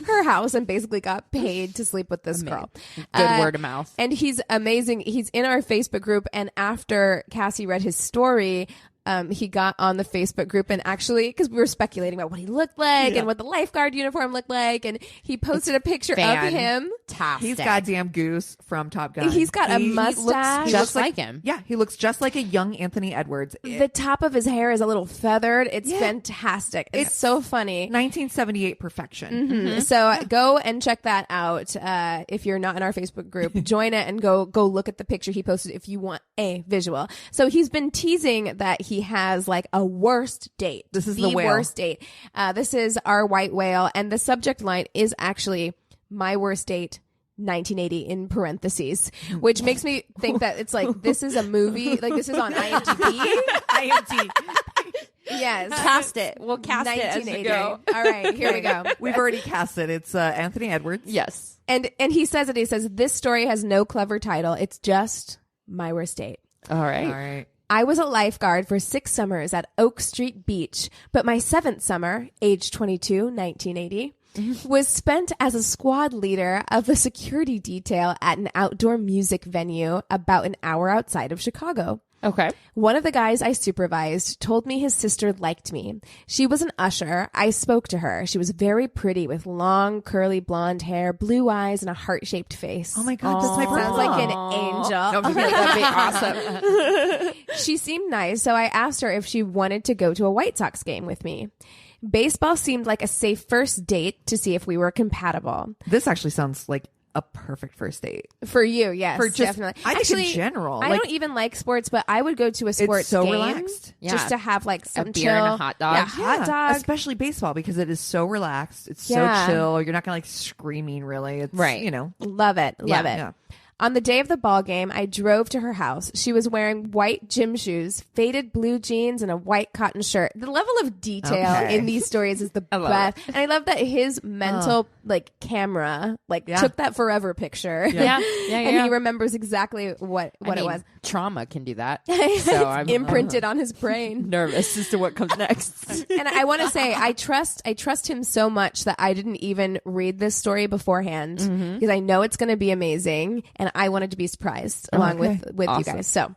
her house and basically got paid to sleep with this girl. Good word of mouth. And he's amazing. He's in our Facebook group, and after Cassie read his story, he got on the Facebook group and actually, because we were speculating about what he looked like and what the lifeguard uniform looked like, and he posted a picture of him. Fantastic. He's goddamn Goose from Top Gun. He's got a mustache. He Just looks like him. Yeah, he looks just like a young Anthony Edwards. The top of his hair is a little feathered. It's fantastic. It's so funny. 1978 perfection. Mm-hmm. So go and check that out. If you're not in our Facebook group, join it and go look at the picture he posted if you want a visual. So he's been teasing that he has like a worst date. This is the whale. worst date. This is our white whale, and the subject line is actually my worst date. 1980 in parentheses, which makes me think that it's like this is a movie, like this is on IMDb. Yes, Cast it. We'll cast it as we 1980. go. All right, here we go. We've already cast it. It's Anthony Edwards. Yes. And he says this story has no clever title. It's just my worst date. All right. All right. I was a lifeguard for 6 summers at Oak Street Beach, but my 7th summer, age 22, 1980, was spent as a squad leader of a security detail at an outdoor music venue about an hour outside of Chicago. Okay. One of the guys I supervised told me his sister liked me. She was an usher. I spoke to her. She was very pretty with long, curly blonde hair, blue eyes, and a heart-shaped face. Oh my God, that's my Sounds like an angel. No, I'm just kidding. That'd be awesome. She seemed nice, so I asked her if she wanted to go to a White Sox game with me. Baseball seemed like a safe first date to see if we were compatible. This actually sounds like a perfect first date. For you, yes, For just- definitely. I think Actually, in general, I like- don't even like sports, but I would go to a sports so game relaxed. Yeah. just to have like some beer and a chill- hot dog. Yeah, hot dog. Especially baseball because it is so relaxed. It's Yeah. so chill. You're not gonna like screaming really. It's Right. you know. Love it. Love it. Yeah. On the day of the ball game, I drove to her house. She was wearing white gym shoes, faded blue jeans, and a white cotton shirt. The level of detail in these stories is the best. And I love that his mental camera took that forever picture. Yeah. And he remembers exactly what it was. Trauma can do that. So I'm imprinted on his brain. Nervous as to what comes next. And I want to say I trust him so much that I didn't even read this story beforehand because I know it's going to be amazing and I wanted to be surprised along with awesome. You guys. So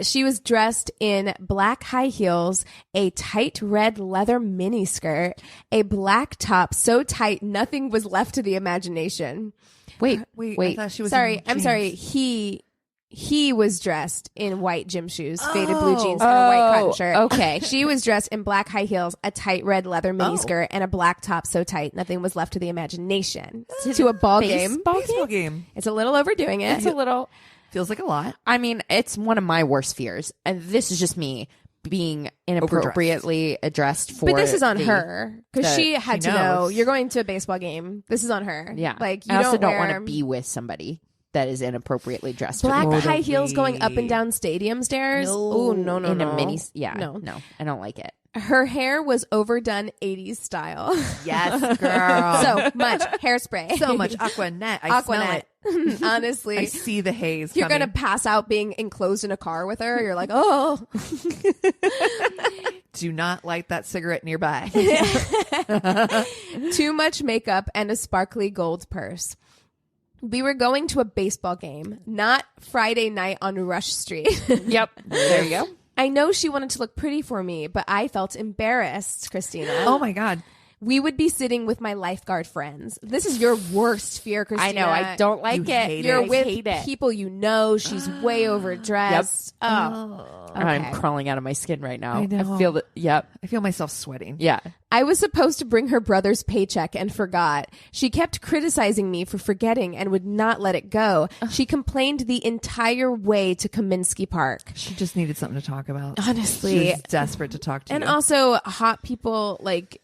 she was dressed in black high heels, a tight red leather miniskirt, a black top so tight nothing was left to the imagination. Wait. I thought she was I'm sorry. He was dressed in white gym shoes, faded blue jeans, and a white cotton shirt. Okay. She was dressed in black high heels, a tight red leather miniskirt, and a black top so tight nothing was left to the imagination. To a baseball game. It's a little overdoing it. It's a little. Feels like a lot. I mean, it's one of my worst fears. And this is just me being inappropriately dressed for. But this is on her because she had to know you're going to a baseball game. This is on her. Yeah. Like you I also don't want to be with somebody that is inappropriately dressed. Black for high heels going up and down stadium stairs. Oh no. In a mini. Yeah. No, I don't like it. Her hair was overdone 80s style. Yes, girl. So much hairspray. So much Aquanet. I smell it. Honestly. I see the haze You're going to pass out being enclosed in a car with her. You're like, oh. Do not light that cigarette nearby. Too much makeup and a sparkly gold purse. We were going to a baseball game, not Friday night on Rush Street. Yep. There you go. I know she wanted to look pretty for me, but I felt embarrassed, Christina. Oh my God. We would be sitting with my lifeguard friends. This is your worst fear, Christina. I know. I don't like it. You're with people you know. She's way overdressed. Yep. Oh. Okay. I'm crawling out of my skin right now. I know. I feel that. Yep. I feel myself sweating. Yeah. I was supposed to bring her brother's paycheck and forgot. She kept criticizing me for forgetting and would not let it go. She complained the entire way to Kaminsky Park. She just needed something to talk about. Honestly. She was desperate to talk to you. And also, hot people,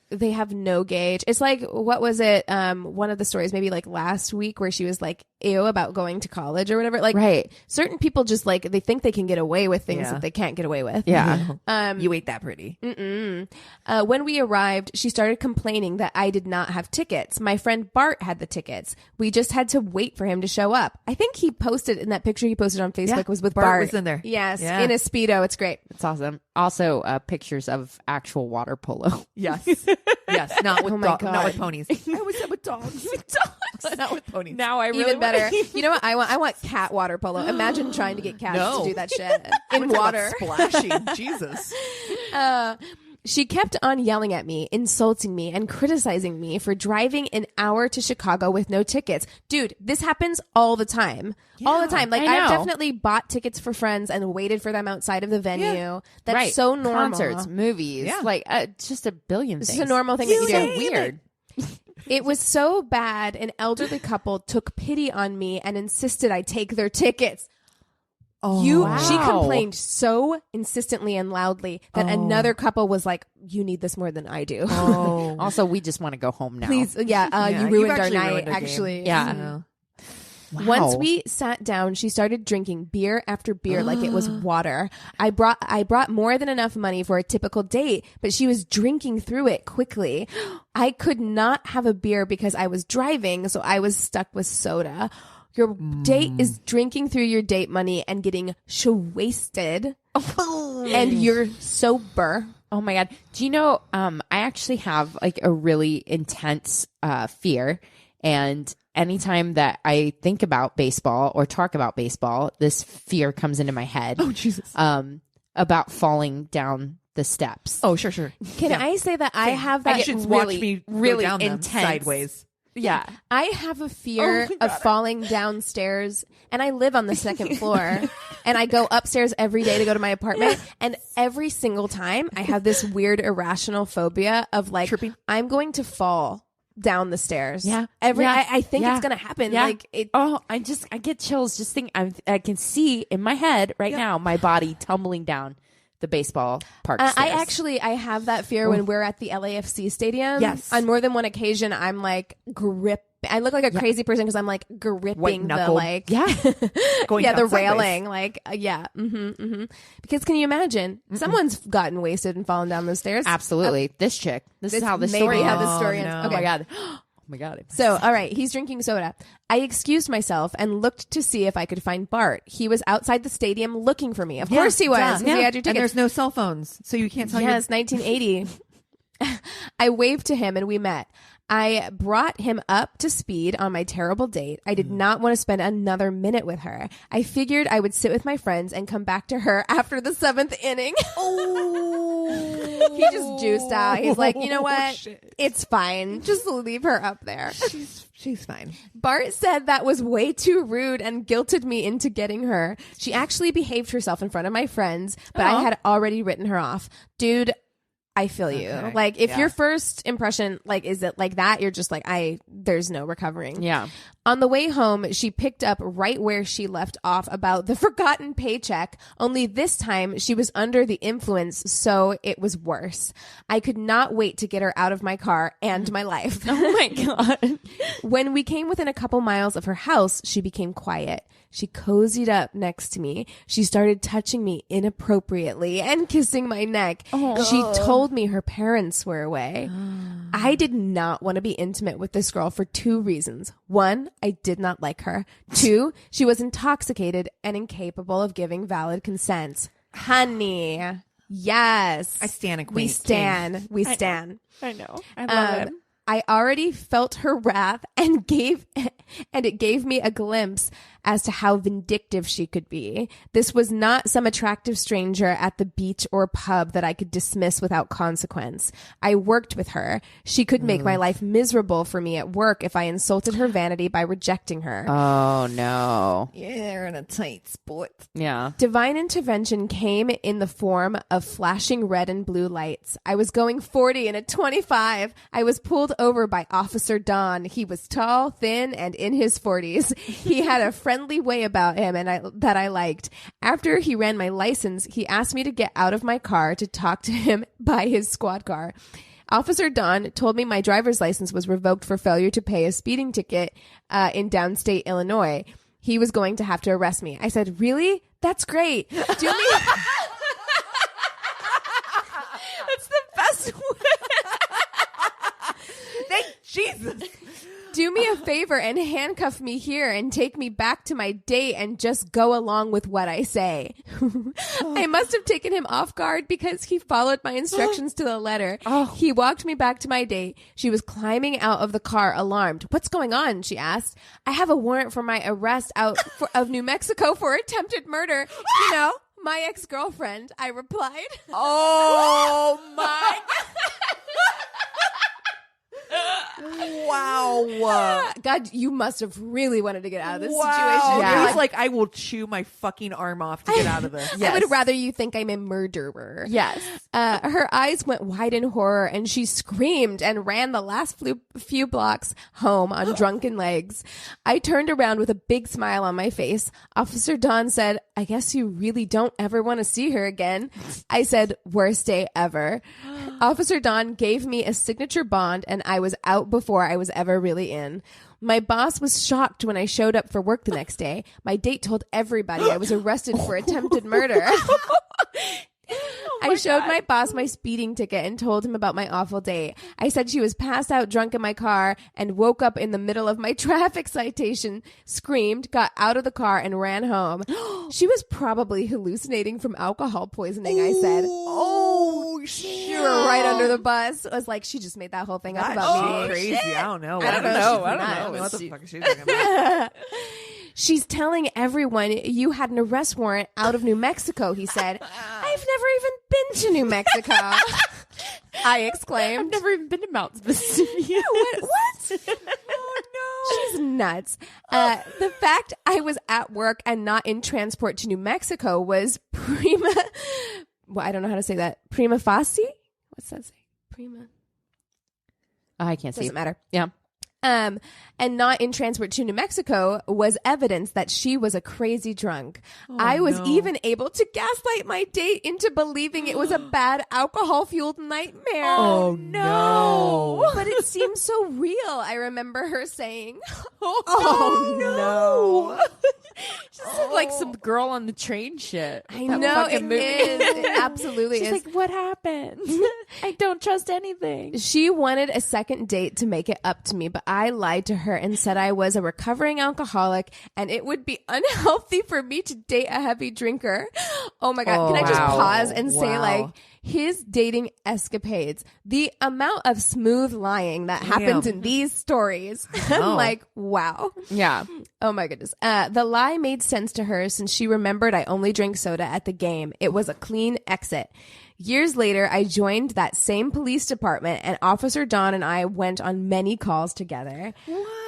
they have no gauge. It's like, what was it? One of the stories, maybe last week, where she was ew about going to college or whatever. Right. Certain people just they think they can get away with things that they can't get away with. Yeah. You ain't that pretty. When we arrived, she started complaining that I did not have tickets. My friend Bart had the tickets. We just had to wait for him to show up. I think he posted in that picture he posted on Facebook was with Bart. Bart was in there. Yes. In a Speedo. It's great. It's awesome. Also, pictures of actual water polo. Yes. Yes. Not with not with ponies. I was with dogs. With dogs. Not with ponies. Now I really even better. You know what I want? I want cat water polo. Imagine trying to get cats to do that shit in water. Splashing. Jesus. She kept on yelling at me, insulting me, and criticizing me for driving an hour to Chicago with no tickets. Dude, this happens all the time. Yeah, all the time. I've definitely bought tickets for friends and waited for them outside of the venue. Yeah. That's so normal. Concerts, movies, it's just a billion things. It's a normal thing that you do. Weird. It was so bad. An elderly couple took pity on me and insisted I take their tickets. She complained so insistently and loudly that another couple was like, you need this more than I do. Also, we just want to go home now. Please. You ruined our night, actually. Yeah. Wow. Once we sat down, she started drinking beer after beer like it was water. I brought more than enough money for a typical date, but she was drinking through it quickly. I could not have a beer because I was driving, so I was stuck with soda. Your date is drinking through your date money and getting wasted, and you're sober. Oh my God. Do you know, I actually have a really intense fear, and anytime that I think about baseball or talk about baseball, this fear comes into my head. Oh, Jesus. About falling down the steps. Oh, sure. Can I say that I have that really down intense sideways? Yeah. I have a fear of falling downstairs, and I live on the second floor, and I go upstairs every day to go to my apartment, and every single time I have this weird irrational phobia of tripping. I'm going to fall down the stairs. Yeah. I think it's going to happen. Yeah. I get chills just thinking. I can see in my head right now my body tumbling down the baseball park stairs. I have that fear when we're at the LAFC stadium. Yes. On more than one occasion, I'm I look like a crazy person because I'm like gripping the like Going the down sideways. railing because can you imagine someone's gotten wasted and fallen down those stairs? Absolutely. This chick. This is how this maybe story how ends. this story ends. no. Okay. Oh my god. Oh my god. So, all right, he's drinking soda. I excused myself and looked to see if I could find Bart. He was outside the stadium looking for me. Of course he was. 'Cause he had your And tickets. there's no cell phones, so you can't tell your... Yes, 1980. I waved to him and we met. I brought him up to speed on my terrible date. I did not want to spend another minute with her. I figured I would sit with my friends and come back to her after the 7th inning. He just juiced out. He's like, you know what? Shit. It's fine. Just leave her up there. She's fine. Bart said that was way too rude and guilted me into getting her. She actually behaved herself in front of my friends, but I had already written her off. Dude, I feel you. Okay. Like if your first impression like is it like that, you're just like there's no recovering. Yeah. On the way home, she picked up right where she left off about the forgotten paycheck, only this time she was under the influence, so it was worse. I could not wait to get her out of my car and my life. Oh my god. When we came within a couple miles of her house, she became quiet. She cozied up next to me. She started touching me inappropriately and kissing my neck. She told me her parents were away. I did not want to be intimate with this girl for 2 reasons. 1, I did not like her. 2, she was intoxicated and incapable of giving valid consent. Honey, yes. I stand a queen. We stan. We stan. I know. I love it. I already felt her wrath and it gave me a glimpse as to how vindictive she could be. This was not some attractive stranger at the beach or pub that I could dismiss without consequence. I worked with her. She could make my life miserable for me at work if I insulted her vanity by rejecting her. Oh no. Yeah, they're in a tight spot. Yeah. Divine intervention came in the form of flashing red and blue lights. I was going 40 and at 25, I was pulled over by Officer Don. He was tall, thin, and in his 40s. He had a friendly way about him that I liked. After he ran my license, he asked me to get out of my car to talk to him by his squad car. Officer Don told me my driver's license was revoked for failure to pay a speeding ticket in downstate Illinois. He was going to have to arrest me. I said, really? That's great. Do me... That's the best way. Thank Jesus. Do me a favor and handcuff me here and take me back to my date and just go along with what I say. I must have taken him off guard because he followed my instructions to the letter. He walked me back to my date. She was climbing out of the car, alarmed. What's going on? She asked. I have a warrant for my arrest of New Mexico for attempted murder. You know, my ex-girlfriend, I replied. Oh my Wow. God, you must have really wanted to get out of this Wow. situation. Yeah. He's like, I will chew my fucking arm off to get out of this. I would rather you think I'm a murderer. Yes. Her eyes went wide in horror and she screamed and ran the last few blocks home on drunken legs. I turned around with a big smile on my face. Officer Don said, I guess you really don't ever want to see her again. I said, worst day ever. Officer Don gave me a signature bond and I was out before I was ever really in. My boss was shocked when I showed up for work the next day. My date told everybody I was arrested for attempted murder. I showed my boss my speeding ticket and told him about my awful date. I said she was passed out drunk in my car and woke up in the middle of my traffic citation, screamed, got out of the car, and ran home. She was probably hallucinating from alcohol poisoning, I said. Oh, shit. You were right under the bus. I was like, she just made that whole thing up about me. Crazy. I don't know. I don't know. I don't know what the fuck is she talking about. She's telling everyone you had an arrest warrant out of New Mexico, he said. I've never even been to New Mexico. I exclaimed. I've never even been to Mount Vesuvius. What? Oh, no. She's nuts. The fact I was at work and not in transport to New Mexico was I don't know how to say that. Prima facie? What's that say? Prima. I can't see. Doesn't matter. Yeah. and not in transport to New Mexico was evidence that she was a crazy drunk. I was even able to gaslight my date into believing it was a bad alcohol-fueled nightmare. Oh, no. But it seems so real. I remember her saying, no. Just sounds like some girl on the train shit. I That know fucking it movie. is. It absolutely She's is. like, what happened? I don't trust anything. She wanted a second date to make it up to me, but I lied to her and said I was a recovering alcoholic and it would be unhealthy for me to date a heavy drinker. Oh my God. Can I just wow. pause and say, Wow. like, his dating escapades, the amount of smooth lying that happens in these stories. I'm like, wow. Yeah. Oh my goodness. The lie made sense to her since she remembered I only drank soda at the game. It was a clean exit. Years later, I joined that same police department and Officer Dawn and I went on many calls together.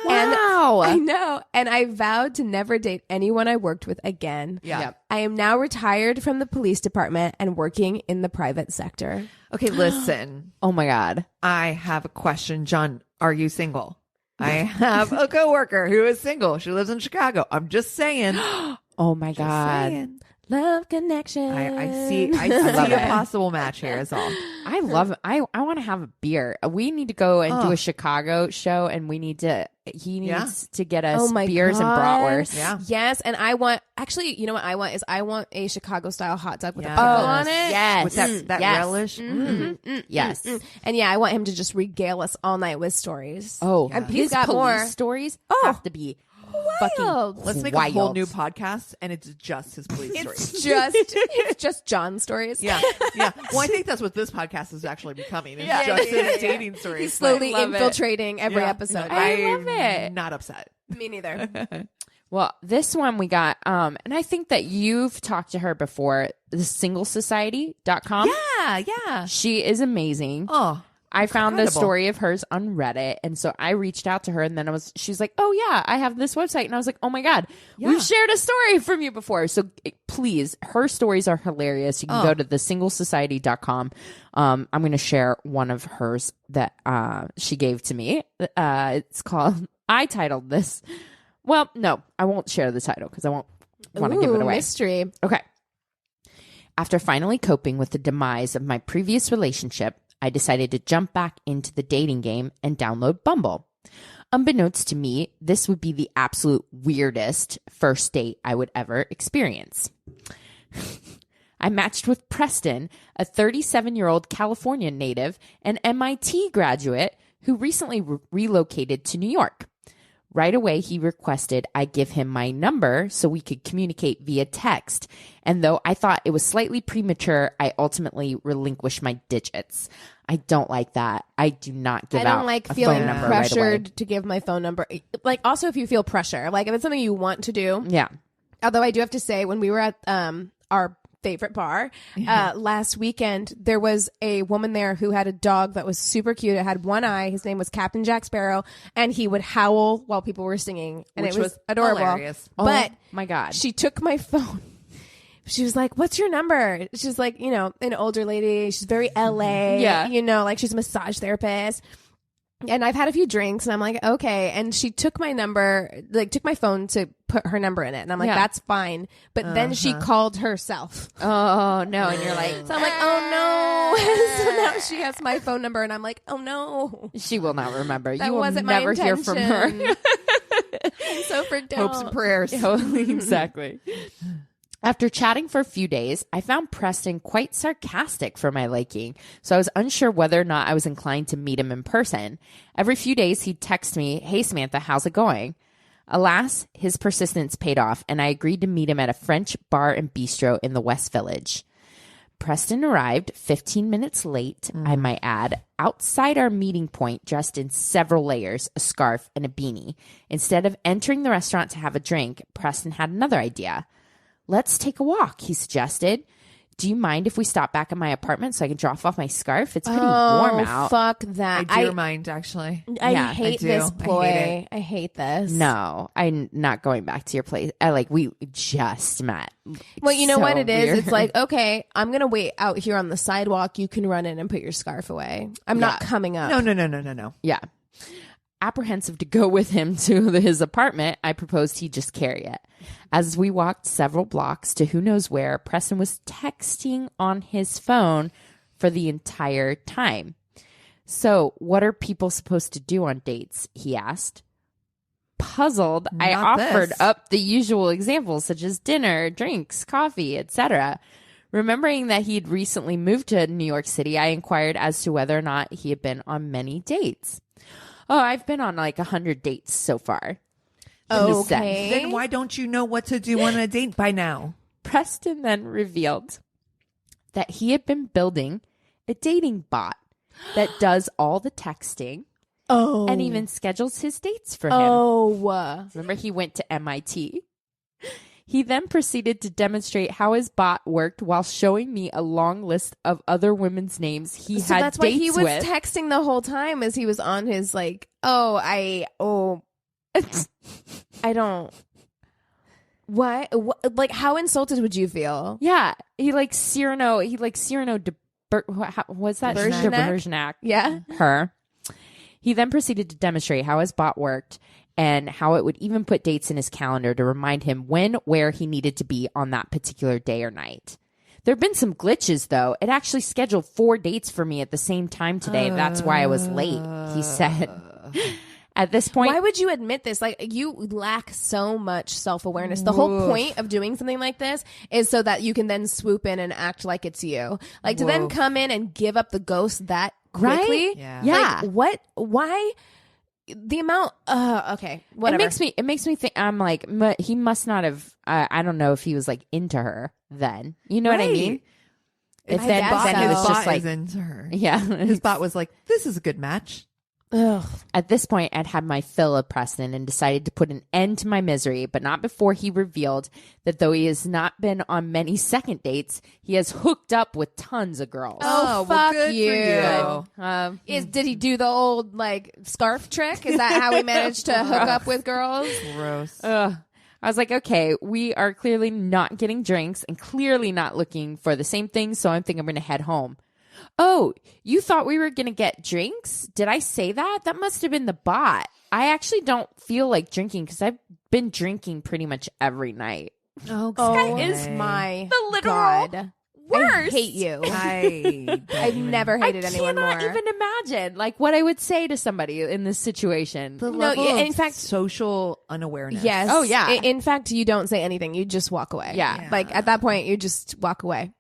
Wow. I know. And I vowed to never date anyone I worked with again. Yeah. Yep. I am now retired from the police department and working in the private sector. Okay, listen. Oh my God. I have a question. John, are you single? I have a coworker who is single. She lives in Chicago. I'm just saying. Oh my God. Saying. Love connection. I see love a it. possible match here is all. I love it. I want to have a beer. We need to go and do a Chicago show and he needs to get us Oh my beers and God. bratwurst. Yeah. Yes, and I want you know what I want is I want a Chicago style hot dog with a Yes. pickle Oh, on it. Yes. With that Yes. relish. Yes. And yeah, I want him to just regale us all night with stories. Oh, and his he's got police more. stories Oh. have to be fucking Let's make wild. a whole new podcast and it's just his police stories. It's just John's stories. Yeah. Yeah. Well, I think that's what this podcast is actually becoming. It's Yeah. just Yeah. his dating stories. He's slowly love it. infiltrating every Yeah. episode. I love it. I'm not upset. Me neither. Well, this one we got, and I think that you've talked to her before, the singlesociety.com. Yeah. She is amazing. Oh, I found the incredible. story of hers on Reddit, and so I reached out to her, and then she's like, "Oh yeah, I have this website," and I was like, "Oh my God, we've shared a story from you before." So please, her stories are hilarious. You can go to thesinglesociety.com. I'm going to share one of hers that she gave to me. It's called. I titled this. Well, no, I won't share the title because I won't want to give it away. Mystery. Okay. After finally coping with the demise of my previous relationship, I decided to jump back into the dating game and download Bumble. Unbeknownst to me, this would be the absolute weirdest first date I would ever experience. I matched with Preston, a 37-year-old California native and MIT graduate who recently relocated to New York. Right away, he requested I give him my number so we could communicate via text. And though I thought it was slightly premature, I ultimately relinquished my digits. I don't like that. I do not give I out don't like a feeling phone number pressured right away. to give my phone number. Like, also, if you feel pressure, like if it's something you want to do. Yeah. Although I do have to say, when we were at our favorite bar last weekend, there was a woman there who had a dog that was super cute. It had one eye. His name was Captain Jack Sparrow, and he would howl while people were singing, and Which it was was adorable. hilarious. But Oh my God. she took my phone. She was like, "What's your number?" She's like, you know, an older lady. She's very LA. Yeah. You know, like she's a massage therapist. And I've had a few drinks and I'm like, okay. And she took my number, like took my phone to put her number in it. And I'm like, Yeah. that's fine. But then she called herself. Oh, no. And you're like, So I'm like, oh no. So now she has my phone number and I'm like, oh no. she will not remember. That You will wasn't never my hear from her. intention. I'm so freaked out. Hopes and prayers. Exactly. After chatting for a few days, I found Preston quite sarcastic for my liking, so I was unsure whether or not I was inclined to meet him in person. Every few days, he'd text me, "Hey, Samantha, how's it going?" Alas, his persistence paid off, and I agreed to meet him at a French bar and bistro in the West Village. Preston arrived 15 minutes late, I might add, outside our meeting point, dressed in several layers, a scarf, and a beanie. Instead of entering the restaurant to have a drink, Preston had another idea. "Let's take a walk," he suggested. "Do you mind if we stop back at my apartment so I can drop off my scarf? It's pretty warm out." Fuck that. I do mind, actually. I Yeah, hate I do. this I hate ploy. it. I hate this. No, I'm not going back to your place. We just met. Well, you know So what it is? weird. It's like, okay, I'm going to wait out here on the sidewalk. You can run in and put your scarf away. I'm not coming up. No. Yeah. apprehensive to go with him to his apartment, I proposed he just carry it. As we walked several blocks to who knows where, Preston was texting on his phone for the entire time. So, what are people supposed to do on dates? He asked. Puzzled, I offered up the usual examples such as dinner, drinks, coffee, etc. Remembering that he had recently moved to New York City, I inquired as to whether or not he had been on many dates. Oh, I've been on like 100 dates so far. Okay. Then why don't you know what to do on a date by now? Preston then revealed that he had been building a dating bot that does all the texting and even schedules his dates for him. Remember, he went to MIT. He then proceeded to demonstrate how his bot worked while showing me a long list of other women's names he had dates with. So that's why he was texting the whole time as he was on his like, I don't. What? Like, how insulted would you feel? Yeah, Cyrano de what's that? Bergerac? Yeah. Her. He then proceeded to demonstrate how his bot worked and how it would even put dates in his calendar to remind him when, where he needed to be on that particular day or night. There have been some glitches, though. It actually scheduled 4 dates for me at the same time today. That's why I was late, he said. At this point... Why would you admit this? Like, you lack so much self-awareness. The whole point of doing something like this is so that you can then swoop in and act like it's you. Like, to then come in and give up the ghost that quickly? Right? Yeah. Like, what? Why... The amount, okay, whatever. It makes me think. I'm like, he must not have. I don't know if he was like into her then. You know what I mean? If then he was just like into her. Yeah, his bot was like, "This is a good match." Ugh. At this point, I'd had my fill of Preston and decided to put an end to my misery, but not before he revealed that though he has not been on many second dates, he has hooked up with tons of girls. Oh, fuck well, you. Did he do the old like scarf trick? Is that how he managed to hook up with girls? Gross. I was like, okay, we are clearly not getting drinks and clearly not looking for the same thing, so I think I'm going to head home. Oh, you thought we were going to get drinks? Did I say that? That must have been the bot. I actually don't feel like drinking because I've been drinking pretty much every night. Oh, this guy is the literal God. Worst. I hate you. I've never hated anyone more. I cannot even imagine like what I would say to somebody in this situation. In fact, social unawareness. Yes. Oh, yeah. In fact, you don't say anything. You just walk away. Yeah. Like at that point, you just walk away.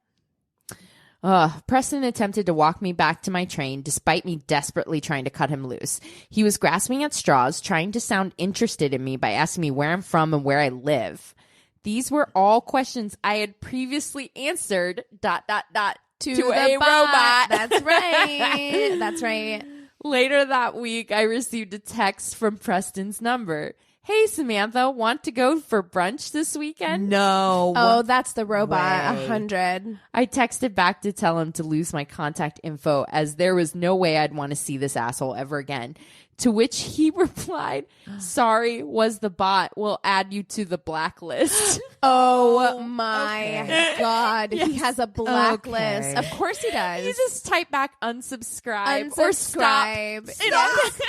Preston attempted to walk me back to my train despite me desperately trying to cut him loose. He was grasping at straws, trying to sound interested in me by asking me where I'm from and where I live. These were all questions I had previously answered ... to a robot. That's right. That's right. Later that week, I received a text from Preston's number. Hey, Samantha, want to go for brunch this weekend? No. Oh, that's the robot. 100. I texted back to tell him to lose my contact info as there was no way I'd want to see this asshole ever again. To which he replied, sorry, was the bot. We'll add you to the blacklist. Oh my God. Yes. He has a blacklist. Okay. Of course he does. You just type back unsubscribe. Or stop. Yes.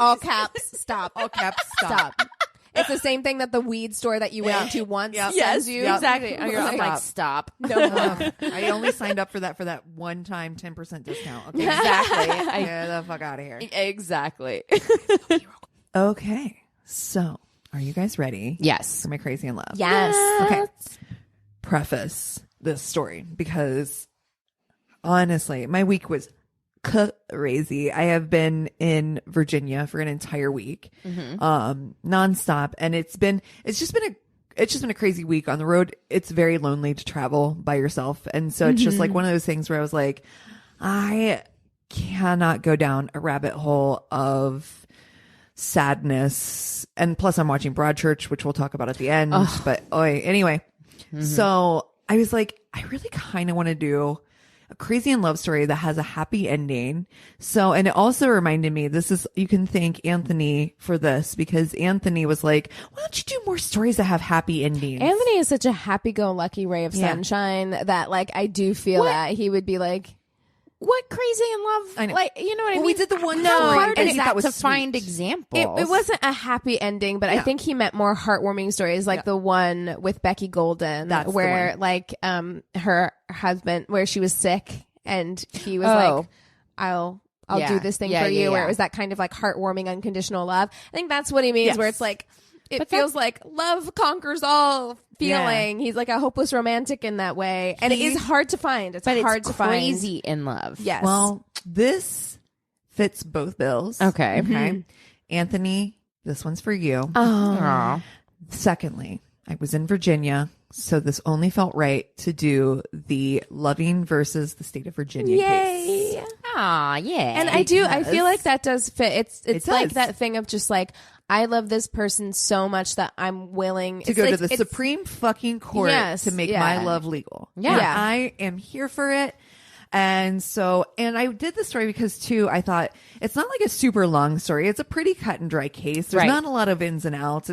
All caps, stop. All caps, stop. It's the same thing that the weed store that you went to once sends you. Exactly. I'm like, stop. No. I only signed up for that one-time 10% discount. Okay. Exactly. Get the fuck out of here. Exactly. Okay. So, are you guys ready? Yes. For my crazy in love? Yes. Okay. Preface this story because honestly, my week was crazy. I have been in Virginia for an entire week, nonstop, and it's just been a crazy week on the road. It's very lonely to travel by yourself, and so it's just like one of those things where I was like, I cannot go down a rabbit hole of sadness, and plus I'm watching Broadchurch, which we'll talk about at the end. But anyway, so I was like, I really kind of want to do a crazy in love story that has a happy ending. So, and it also reminded me, you can thank Anthony for this because Anthony was like, why don't you do more stories that have happy endings? Anthony is such a happy-go-lucky ray of sunshine that like, I do feel that he would be like, what Crazy in Love? I know. Like, you know what I mean? We did the one How story, hard and is he that thought was to sweet. find examples? It wasn't a happy ending, but I think he meant more heartwarming stories, like the one with Becky Golden, That's where the one. like her husband, where she was sick, and he was like, I'll do this thing for you, where it was that kind of like heartwarming, unconditional love. I think that's what he means, where it's like, it feels like love conquers all feeling. He's like a hopeless romantic in that way. And it is hard to find. It's hard to find. Crazy in Love. Yes. Well, this fits both bills. Okay. Okay. Anthony, this one's for you. Aw. Secondly, I was in Virginia, so this only felt right to do the Loving versus the state of Virginia case. Yay. Aw, yeah. And I feel like that does fit. It's It like does. that thing of just like, I love this person so much that I'm willing To go to the Supreme fucking Court to make my love legal. Yeah. And I am here for it. And so, and I did the story because too, I thought it's not like a super long story. It's a pretty cut and dry case. There's not a lot of ins and outs.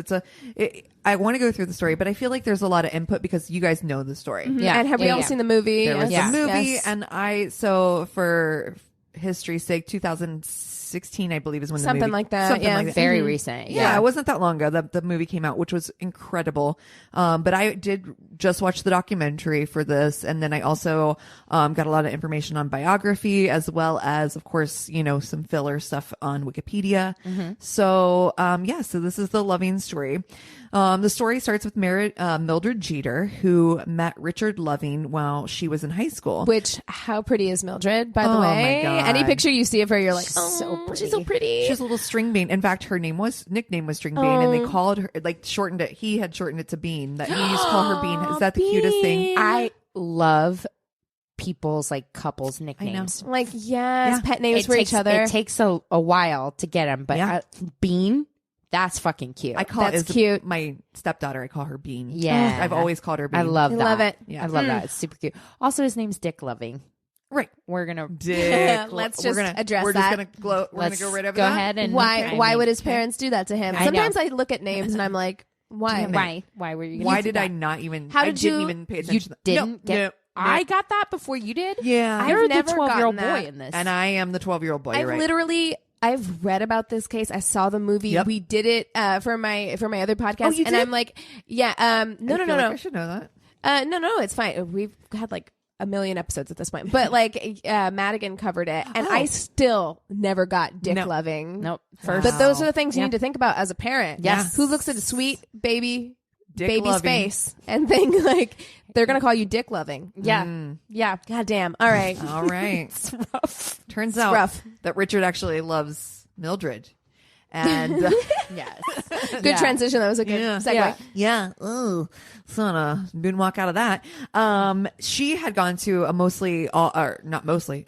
I want to go through the story, but I feel like there's a lot of input because you guys know the story. Yeah. And have we all seen the movie? There was Yes. a movie, Yes. and so for history's sake, 2016, I believe, is when Something the movie, like that. something Yeah. like that. Very recent. Yeah, it wasn't that long ago that the movie came out, which was incredible. But I did just watch the documentary for this, and then I also got a lot of information on biography, as well as, of course, some filler stuff on Wikipedia. So, so this is the Loving story. The story starts with Mildred Jeter, who met Richard Loving while she was in high school. Which, how pretty is Mildred, by the Oh, way? my God. Any picture you see of her, you're like, so pretty. she's so pretty. She's a little string bean. In fact, her nickname was String Bean, and they called her, like, shortened it. He had shortened it to Bean. That he used to call her Bean. Is that the cutest thing? I love people's like couples nicknames. Like, yes, pet names for takes, each other. It takes a while to get them, but Bean, that's fucking cute. I call That's it cute. My stepdaughter. I call her Bean. Yeah. I've always called her Bean. I love that. love it. Yeah. I love that. It's super cute. Also, his name's Dick Loving. Right. We're gonna Dick. Let's We're just gonna- address We're that. just gonna glow. We're Let's gonna go right over go that. ahead and Why would his parents do that to him? I know. Sometimes I look at names and I'm like, why? Damn it. Why were you? Gonna Why do did that? I not even? How I did didn't you- even pay You attention. didn't No, get. no. I got that before you did. Yeah. I've You're the never 12-year-old gotten boy that. in this. And I am the 12-year-old boy. You're I've right. I've read about this case. I saw the movie. Yep. We did it for my other podcast, Oh, you and did? I'm like, no, I feel like I should know that. no, it's fine. We've had like a million episodes at this point, but like Madigan covered it, and I still never got Dick No. Loving. Nope. Wow. But those are the things you Yeah. need to think about as a parent. Yes. Who looks at a sweet baby Dick baby's Loving. face and think like they're gonna call you Dick Loving? Yeah. Yeah. God damn. All right. All right. It's rough. Turns out rough. that Richard actually loves Mildred. And Yes. Good transition. That was a good segue. Yeah. Oh, so on a moonwalk out of that. She had gone to a an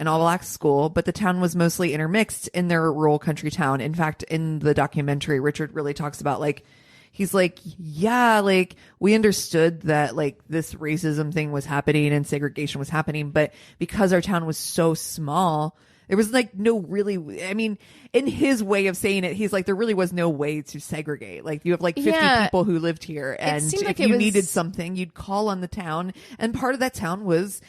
all black school, but the town was mostly intermixed in their rural country town. In fact, in the documentary, Richard really talks about like, he's like, yeah, like we understood that like this racism thing was happening and segregation was happening, but because our town was so small, there was like I mean, in his way of saying it, he's like, there really was no way to segregate. Like you have like 50 people who lived here. And seemed like if you it was- needed something, you'd call on the town. And part of that town was,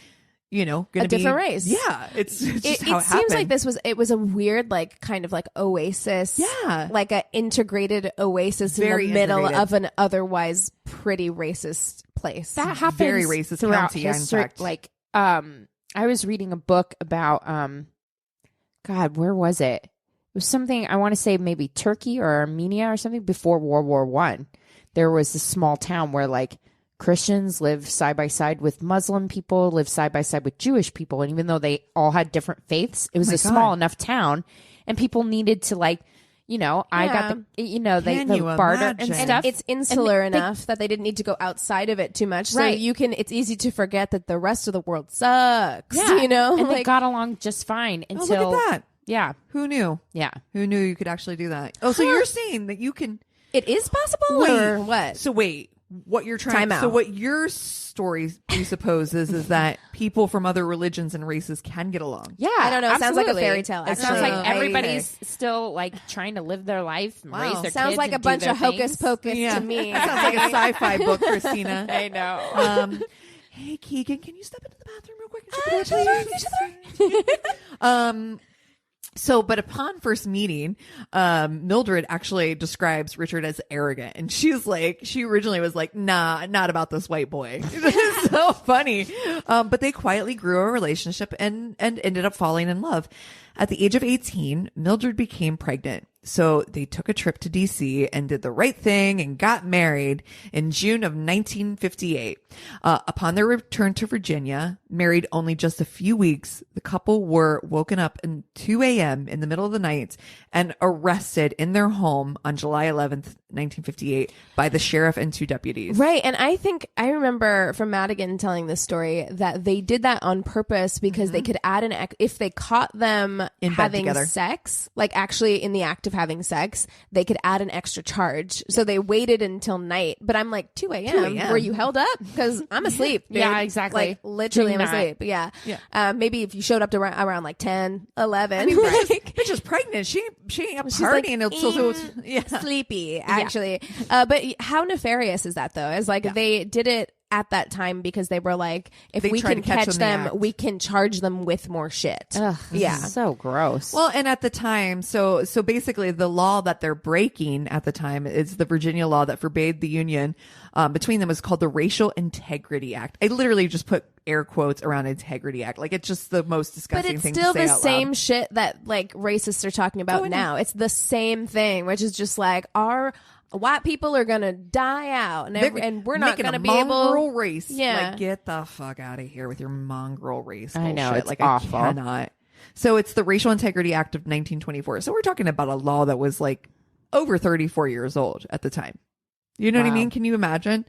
going to be A different race. Yeah. It's just It how it seems like happened. it was a weird, like kind of like oasis. Yeah. Like a integrated oasis Very in the middle integrated. of an otherwise pretty racist place. That happens Very racist throughout county, in history. fact. Like, I was reading a book about, God, where was it? It was something, I want to say maybe Turkey or Armenia or something before World War One. There was this small town where like Christians lived side by side with Muslim people, lived side by side with Jewish people. And even though they all had different faiths, it was my a small enough town and people needed to like, I got the, Can the you barter imagine? and stuff. It's insular And they- enough that they didn't need to go outside of it too much. Right. So it's easy to forget that the rest of the world sucks. Yeah. And they like, got along just fine Oh, until, look at that. yeah. Who knew? Yeah. Who knew you could actually do that? Oh, so you're saying that you can. it is possible or what? So wait, what you're trying Time out. So what your story presupposes is that people from other religions and races can get along. Yeah, I don't know. It sounds like a absolutely. fairy tale, It sounds actually. like everybody's still like trying to live their life and Wow. raise their Sounds kids like a and do bunch their of hocus things. pocus to me. That sounds like a sci-fi book, Christina. I know. hey, Keegan, can you step into the bathroom real quick? But upon first meeting, Mildred actually describes Richard as arrogant. And she originally was like, nah, not about this white boy. It's so funny. But they quietly grew a relationship and ended up falling in love. At the age of 18, Mildred became pregnant. So they took a trip to DC and did the right thing and got married in June of 1958. Upon their return to Virginia, married only just a few weeks, the couple were woken up at 2 a.m. in the middle of the night and arrested in their home on July 11th, 1958 by the sheriff and 2 deputies. Right. And I think I remember from Madigan telling this story that they did that on purpose because they could add if they caught them in bed having together. sex, like actually in the act of having sex, they could add an extra charge. So they waited until night. But I'm like, 2 a.m. Were you held up? Because I'm asleep. Dude. Yeah, exactly. Like literally Do I'm not. asleep. Yeah. Maybe if you showed up to around like 10, 11. I mean, bitch is pregnant. She ain't up partying. Like, sleepy, actually. But how nefarious is that, though? It's like they did it at that time because they were like, if we can catch them, we can charge them with more shit. Ugh, so gross. Well, and at the time, so basically the law that they're breaking at the time is the Virginia law that forbade the union between them is called the Racial Integrity Act. I literally just put air quotes around Integrity Act. Like, it's just the most disgusting thing to say out loud. But it's still the same shit that like racists are talking about now. It's the same thing, which is just like our white people are gonna die out, and we're not gonna be able. Mongrel race. Yeah, like, get the fuck out of here with your mongrel race. I know, bullshit. it's like awful. I cannot. So it's the Racial Integrity Act of 1924. So we're talking about a law that was like over 34 years old at the time. You know what I mean? Can you imagine?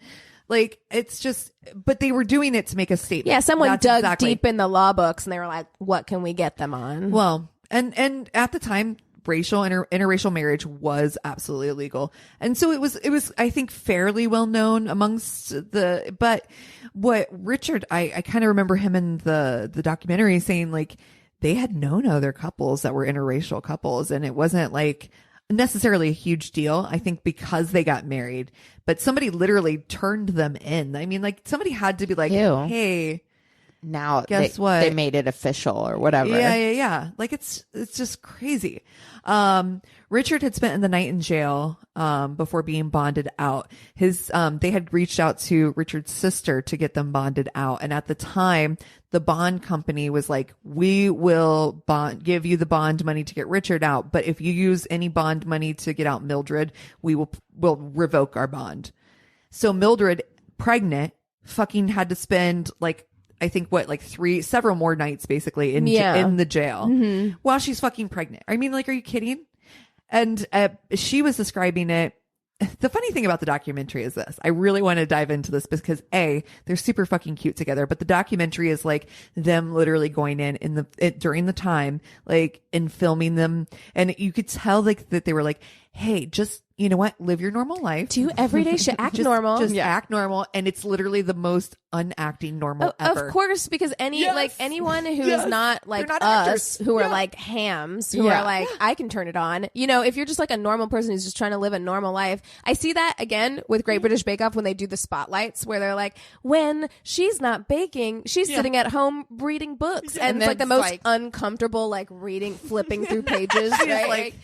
Like, it's just, but they were doing it to make a statement. Yeah, someone dug deep in the law books and they were like, "What can we get them on?" Well, and at the time, interracial marriage was absolutely illegal, and so it was I think fairly well known amongst but what Richard, I kind of remember him in the documentary saying like they had known other couples that were interracial couples, and it wasn't like necessarily a huge deal, I think, because they got married, but somebody literally turned them in. I mean, like, somebody had to be like, Ew. hey, now guess what? They made it official or whatever. Yeah. Like, it's just crazy. Richard had spent the night in jail before being bonded out. They had reached out to Richard's sister to get them bonded out, and at the time, the bond company was like, "We will give you the bond money to get Richard out, but if you use any bond money to get out Mildred, we'll revoke our bond." So Mildred, pregnant, fucking had to spend like, I think several more nights basically in the jail while she's fucking pregnant. I mean, like, are you kidding? And she was describing it. The funny thing about the documentary is this. I really want to dive into this because they're super fucking cute together, but the documentary is like them literally going in during the time, like, and filming them. And you could tell like that they were like, hey, just, you know what? Live your normal life. Do everyday shit. Act normal. Just act normal. And it's literally the most unacting normal ever. Of course, because anyone who is not like not us, actors. who are like hams, who are like, I can turn it on. You know, if you're just like a normal person who's just trying to live a normal life. I see that again with Great British Bake Off when they do the spotlights where they're like, when she's not baking, she's sitting at home reading books. And it's like the most uncomfortable, like flipping through pages. Right? Like,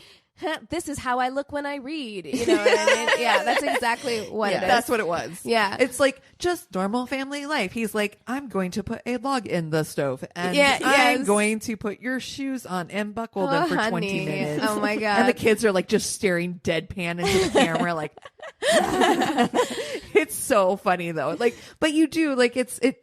this is how I look when I read. You know what I mean? Yeah, that's exactly what it is. That's what it was. Yeah. It's like just normal family life. He's like, I'm going to put a log in the stove and I'm going to put your shoes on and buckle them for 20 minutes. Oh my God. And the kids are like just staring deadpan into the camera like, it's so funny though. Like, but you do like,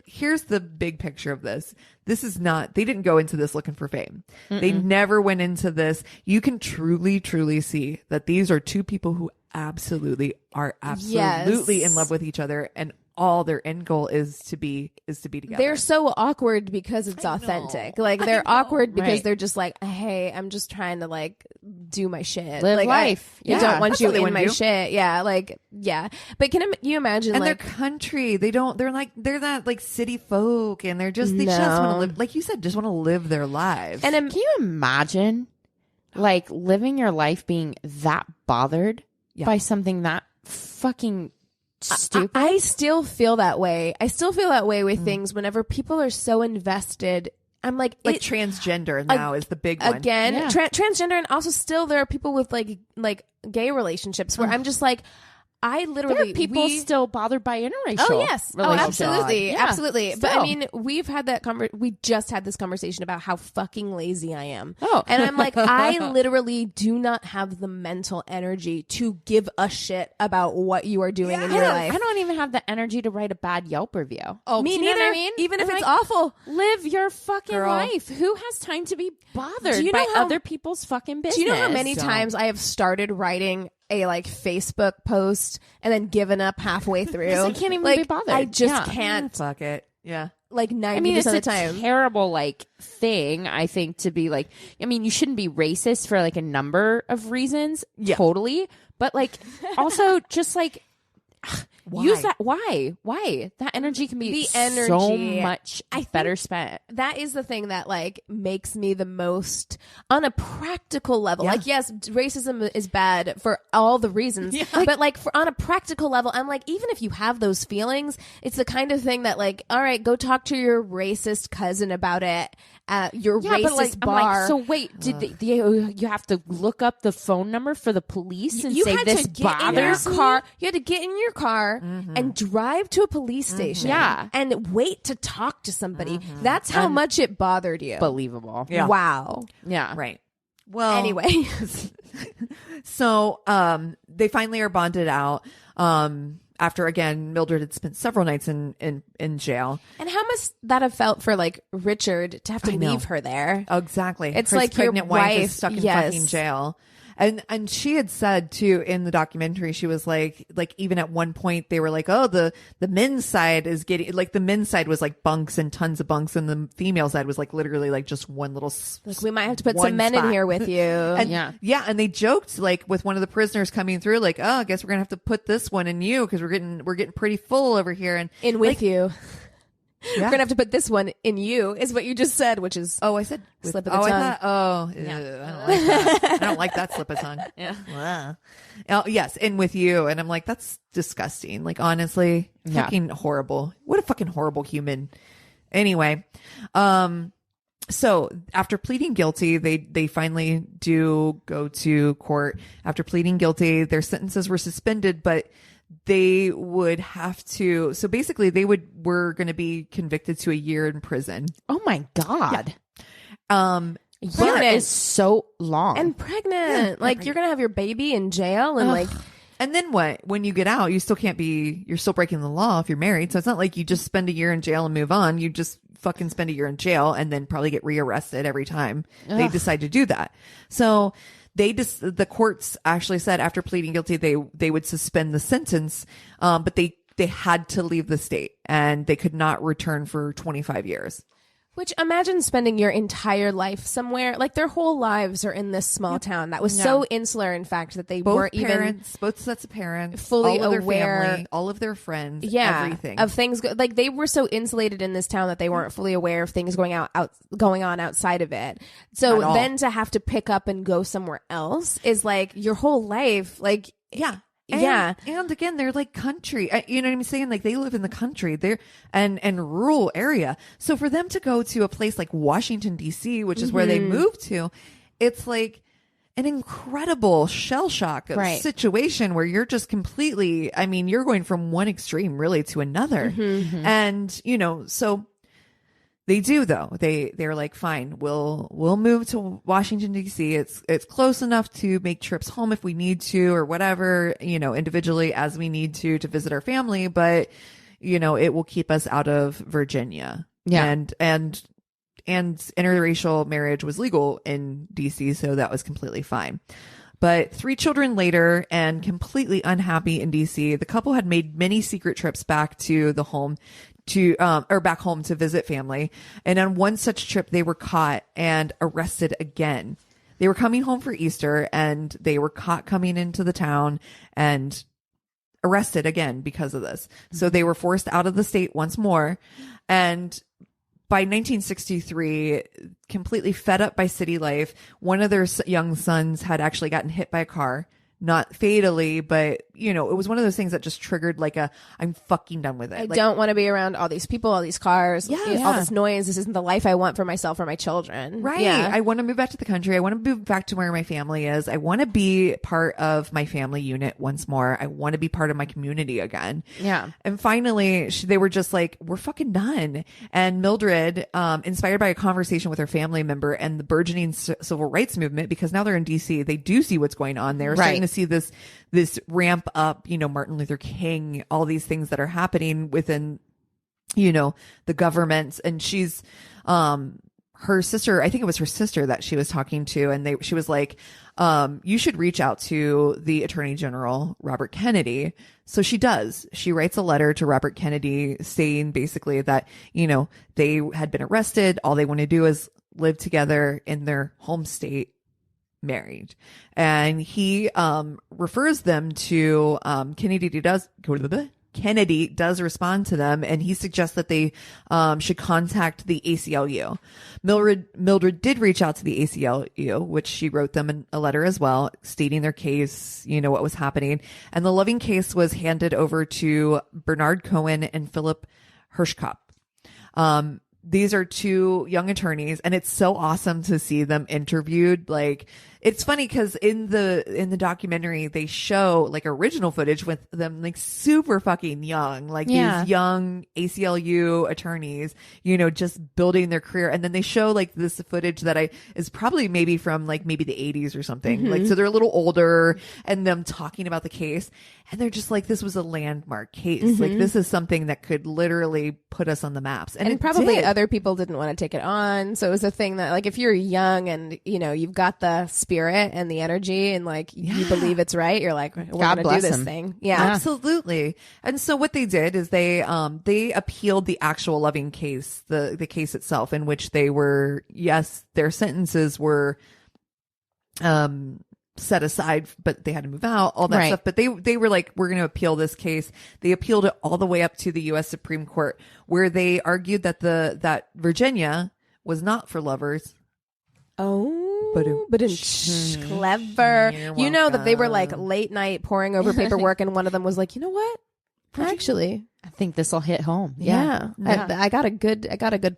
here's the big picture of this. This is not, they didn't go into this looking for fame. They never went into this. You can truly see that these are two people who absolutely in love with each other, and all their end goal is to be together. They're so awkward because it's authentic. Like, they're awkward because they're just like, hey, I'm just trying to like do my shit. Live like, life. I don't want you in my shit. Yeah. Like, yeah. But can you imagine, and like, their country, they're not like city folk, and they just want to live, like you said, just want to live their lives. And can you imagine like living your life being that bothered by something that fucking stupid. I still feel that way. I still feel that way with things whenever people are so invested. I'm like transgender now is the big one. Again, transgender, and also still there are people with like gay relationships where I'm just like, I literally there are people still bothered by interracial. Oh yes, absolutely, yeah, absolutely. Still. But I mean, we've had that we just had this conversation about how fucking lazy I am. Oh, and I'm like, I literally do not have the mental energy to give a shit about what you are doing in your life. I don't even have the energy to write a bad Yelp review. Oh, me neither. Know what I mean? Even if it's awful, live your fucking Girl. life. Who has time to be bothered Do you by know how- other people's fucking business? do you know how many times I have started writing a like Facebook post and then given up halfway through? I can't even like, be bothered. I just Yeah. can't. Fuck it. Yeah. Like 90% I mean, it's of a the time. terrible like thing. I think to be like. I mean, you shouldn't be racist for like a number of reasons. Yeah. Totally. But like, also just like. Why? Use that. Why? That energy can be The so energy, much think- better spent. That is the thing that like makes me the most on a practical level. Yeah. Like, yes, racism is bad for all the reasons, but like on a practical level, I'm like, even if you have those feelings, it's the kind of thing that like, all right, go talk to your racist cousin about it at your racist but like, bar. I'm like, so wait, did you have to look up the phone number for the police and you say had this to get in your bothers me? car. You had to get in your car and drive to a police station, Yeah. and wait to talk to somebody. That's how much it bothered you. Believable. Yeah. Wow. Yeah. Right. Well, Anyway, so they finally are bonded out. After again, Mildred had spent several nights in jail. and how must that have felt for like Richard to have to I know. leave her there? Exactly. It's His like your pregnant wife is wife- stuck in yes. fucking jail. And she had said too in the documentary, she was like even at one point they were like, oh, the men's side is getting like the men's side was like bunks and tons of bunks, and the female side was like literally like just one little Like, we might have to put one some men spot. in here with you. And, Yeah. and they joked like with one of the prisoners coming through, like, oh, I guess we're gonna have to put this one in you because we're getting pretty full over here. And in with you. yeah. We're gonna have to put this one in you, is what you just said, which is Oh, I said Slip of the I tongue. thought, I don't like that. I don't like that slip of tongue. Yeah. Oh, yes, and with you, and I'm like, that's disgusting. Like, honestly, fucking horrible. What a fucking horrible human. Anyway, so after pleading guilty, they finally do go to court. After pleading guilty, their sentences were suspended, but they would have to. So basically, were going to be convicted to a year in prison. Oh my God. Year Pregnant. is so long. and pregnant. Like you're gonna have your baby in jail, and like And then what? When you get out, you still can't be. You're still breaking the law if you're married. So it's not like you just spend a year in jail and move on. You just fucking spend a year in jail and then probably get rearrested every time they decide to do that. So the courts actually said after pleading guilty, they would suspend the sentence, but they had to leave the state and they could not return for 25 years. which imagine spending your entire life somewhere. Like their whole lives are in this small town that was so insular, in fact, that they weren't Both sets of parents, fully all of aware- their family, all of their friends, everything of things. Like they were so insulated in this town that they weren't fully aware of things going on outside of it. So At all. then to have to pick up and go somewhere else is like your whole life. Like Yeah. And again, they're like country. You know what I'm saying? Like they live in the country. They're and rural area. So for them to go to a place like Washington D.C., which is where they moved to, it's like an incredible shell shock of situation where you're just completely. I mean, you're going from one extreme really to another, and so. They do though. They're like, fine, we'll move to Washington D.C. It's close enough to make trips home if we need to or whatever, individually as we need to visit our family, but it will keep us out of Virginia. Yeah. And interracial marriage was legal in D.C., so that was completely fine. But 3 children later and completely unhappy in D.C., the couple had made many secret trips back to the home or back home to visit family. And on one such trip, they were caught and arrested again. They were coming home for Easter and they were caught coming into the town and arrested again because of this. So they were forced out of the state once more. And by 1963, completely fed up by city life, one of their young sons had actually gotten hit by a car not fatally, but you know, it was one of those things that just triggered like I'm fucking done with it. I don't want to be around all these people, all these cars, all this noise. This isn't the life I want for myself or my children. Right. Yeah. I want to move back to the country. I want to move back to where my family is. I want to be part of my family unit once more. I want to be part of my community again. Yeah. And finally, they were just like, we're fucking done. And Mildred, inspired by a conversation with her family member and the burgeoning civil rights movement, because now they're in DC, they do see what's going on. They're starting to see this ramp up, you know, Martin Luther King, all these things that are happening within, you know, the government. And she's, her sister, I think it was her sister that she was talking to, and she was like, you should reach out to the Attorney General, Robert Kennedy. So she does. She writes a letter to Robert Kennedy saying basically that, you know, they had been arrested. All they want to do is live together in their home state, married. And he refers them to Kennedy does respond to them, and he suggests that they should contact the ACLU. Mildred did reach out to the ACLU, which she wrote them a letter as well, stating their case, you know, what was happening. And the Loving case was handed over to Bernard Cohen and Philip Hirschkopf. These are two young attorneys, and it's so awesome to see them interviewed. Like, it's funny because in the documentary they show like original footage with them like super fucking young, like these young ACLU attorneys, you know, just building their career. And then they show like this footage that is probably maybe from like maybe the 80s or something. Like, so they're a little older, and them talking about the case, and they're just like, this was a landmark case. Like, this is something that could literally put us on the maps. And probably other people didn't want to take it on. So it was a thing that, like, if you're young and, you know, you've got the spirit and the energy and like you believe it's right, you're like, we're going to do this thing. Yeah, absolutely. And so what they did is they appealed the actual Loving case, the case itself, in which they were, yes, their sentences were set aside, but they had to move out, all that stuff. But they were like, we're going to appeal this case. They appealed it all the way up to the U.S. Supreme Court, where they argued that that Virginia was not for lovers. Oh, but clever. You know that they were like late night poring over paperwork, and one of them was like, you know what? Actually, I think this will hit home. Yeah. I got a good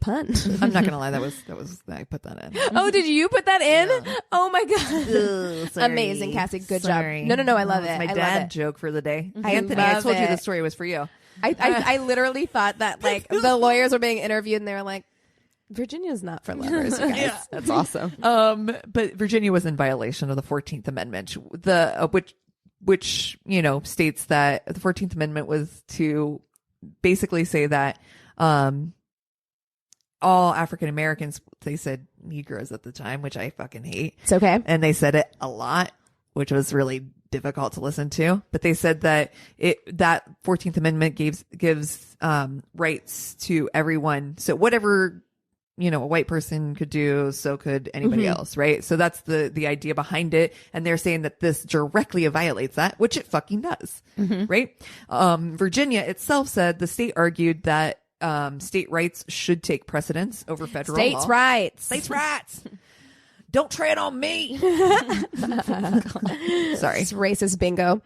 pun. I'm not gonna lie, that was I put that in. Oh, did you put that in? Yeah. Oh my god! Amazing, Cassie. Good job. No, I love it. My dad joke for the day. I Anthony, I told you the story was for you. I literally thought that like the lawyers were being interviewed, and they were like, Virginia's not for lovers, you guys. Yeah, that's awesome. But Virginia was in violation of the 14th Amendment, which you know states that the 14th Amendment was to basically say that all African Americans, they said Negroes at the time, which I fucking hate. It's okay. And they said it a lot, which was really difficult to listen to. But they said that that 14th Amendment gives rights to everyone. So whatever, you know, a white person could do, so could anybody else, right? So that's the idea behind it. And they're saying that this directly violates that, which it fucking does, right? Virginia itself said the state argued that state rights should take precedence over federal law. States' rights. Don't tread on me. Sorry. It's racist bingo.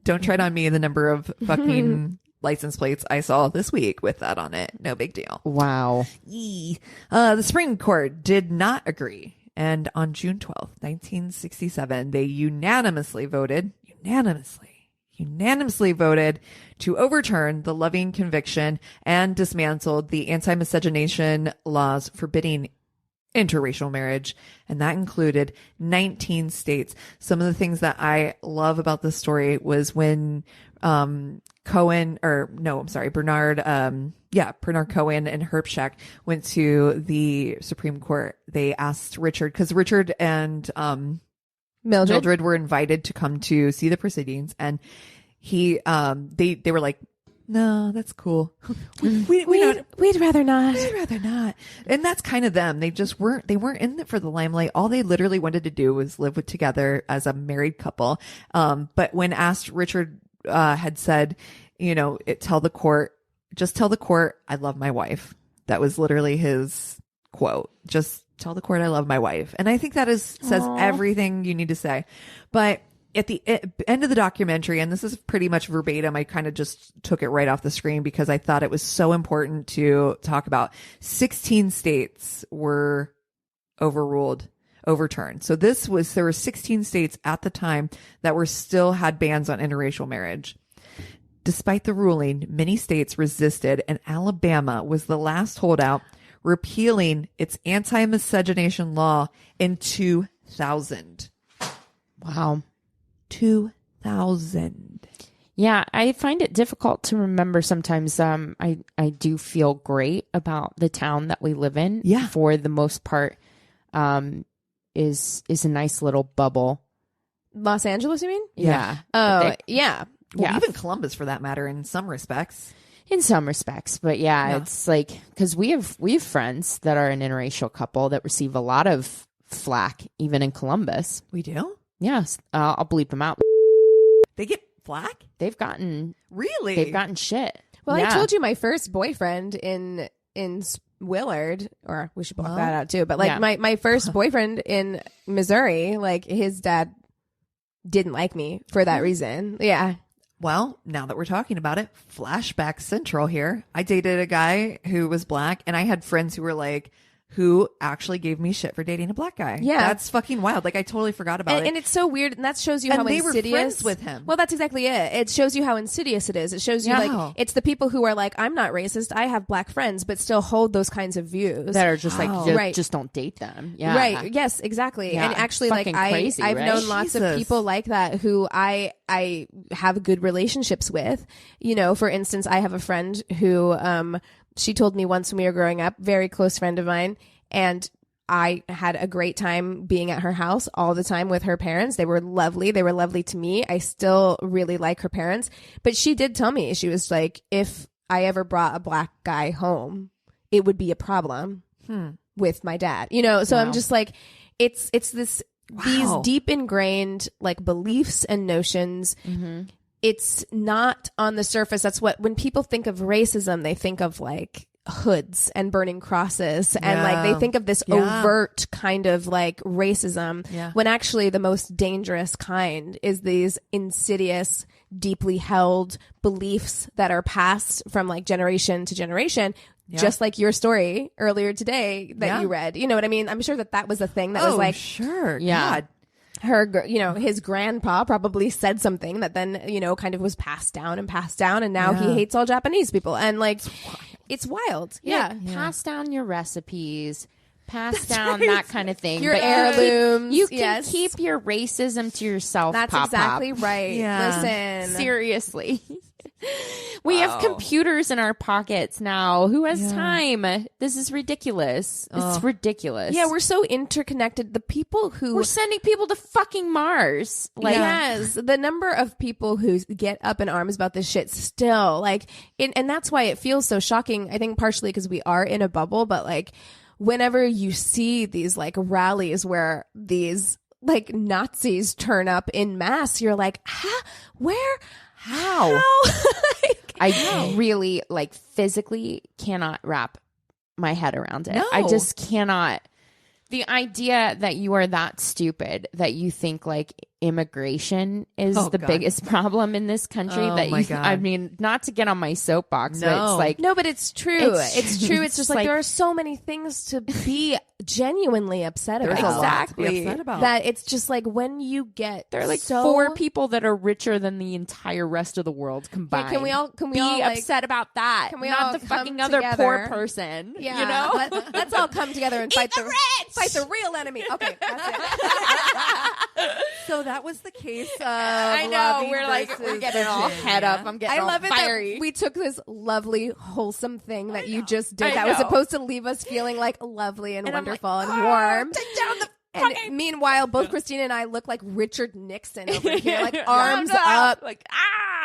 Don't tread on me, the number of fucking license plates I saw this week with that on it. No big deal. Wow. The Supreme Court did not agree. And on June 12th, 1967, they unanimously voted to overturn the Loving conviction and dismantled the anti-miscegenation laws forbidding interracial marriage, and that included 19 states. Some of the things that I love about this story was when Bernard Cohen and Herbshack went to the Supreme Court. They asked Richard, because Richard and Mildred were invited to come to see the proceedings, and they were like, no, that's cool. We'd rather not. We'd rather not. And that's kind of them. They weren't in it for the limelight. All they literally wanted to do was live together as a married couple. But when asked, Richard had said, you know, tell the court, I love my wife. That was literally his quote. Just tell the court I love my wife. And I think that says everything you need to say. But at the end of the documentary, and this is pretty much verbatim, I kind of just took it right off the screen because I thought it was so important to talk about. 16 states were overturned. So there were 16 states at the time that were still had bans on interracial marriage. Despite the ruling, many states resisted, and Alabama was the last holdout, repealing its anti-miscegenation law in 2000. Wow. 2000. Yeah, I find it difficult to remember sometimes. I do feel great about the town that we live in. Yeah. For the most part, is a nice little bubble. Los Angeles, you mean? Yeah. Oh, yeah. Well, Yeah. even Columbus, for that matter, in some respects. In some respects, but yeah. It's like, because we have friends that are an interracial couple that receive a lot of flack, even in Columbus. We do? Yes, I'll bleep them out. They get flack? They've gotten shit. Well, Yeah. I told you my first boyfriend in Willard, or we should block that out too. But like Yeah. my first boyfriend in Missouri, like his dad didn't like me for that reason. Yeah. Well, now that we're talking about it, flashback central here. I dated a guy who was black, and I had friends who were like, who actually gave me shit for dating a black guy. Yeah. That's fucking wild. Like, I totally forgot about it. And it's so weird, and that shows you And how they were insidious. friends with him. Well, that's exactly it. It shows you how insidious it is. It shows you Yeah. like it's the people who are like, I'm not racist. I have black friends, but still hold those kinds of views. That are just like, Right. just don't date them. Yeah. Right. Yes, exactly. Yeah. And actually, like Fucking crazy, I've right? known lots of Jesus. people like that who I have good relationships with. You know, for instance, I have a friend who she told me once when we were growing up, very close friend of mine, and I had a great time being at her house all the time with her parents. They were lovely. They were lovely to me. I still really like her parents. But she did tell me, she was like, if I ever brought a black guy home, it would be a problem with my dad. You know, so I'm just like, it's this, these deep ingrained like beliefs and notions. It's not on the surface. That's what, when people think of racism, they think of like hoods and burning crosses and like they think of this overt kind of like racism when actually the most dangerous kind is these insidious, deeply held beliefs that are passed from like generation to generation. Just like your story earlier today that you read, you know what I mean? I'm sure that was a thing that was like, sure. Yeah. God. her, you know, his grandpa probably said something that then, you know, kind of was passed down, and now he hates all Japanese people. And like, it's wild. Yeah. Pass down your recipes. Pass down that kind of thing. Your But heirlooms. You can keep your racism to yourself. That's Pop exactly Pop. right. Yeah. Listen. Seriously. We have computers in our pockets now. Who has time? This is ridiculous. It's ridiculous. Yeah, we're so interconnected. The people who We're sending people to fucking Mars. Like, yes, the number of people who get up in arms about this shit still, like, and that's why it feels so shocking. I think partially because we are in a bubble, but like, whenever you see these like rallies where these like Nazis turn up in mass, you're like, where? How? Like, I really like physically cannot wrap my head around it. No. I just cannot. The idea that you are that stupid that you think like immigration is the God. biggest problem in this country. Oh, that my you, God. I mean, not to get on my soapbox, but it's like no, but it's true. It's true. It's just like there are so many things to be genuinely upset about. There's a lot to be upset about. That it's just like when you get there are like so 4 people that are richer than the entire rest of the world combined. Can we all be like, upset about that? Can we not all the come fucking other together? poor person? Yeah, you know. Let's all come together and fight the real enemy. Okay, that's it. So that was the case of I know Loving we're like versus we're getting all head up. I'm getting I all love it fiery. that we took this lovely, wholesome thing that you just did I that was know. supposed to leave us feeling like lovely and wonderful and warm. Take down the And meanwhile, both Christina and I look like Richard Nixon over here, like arms up. like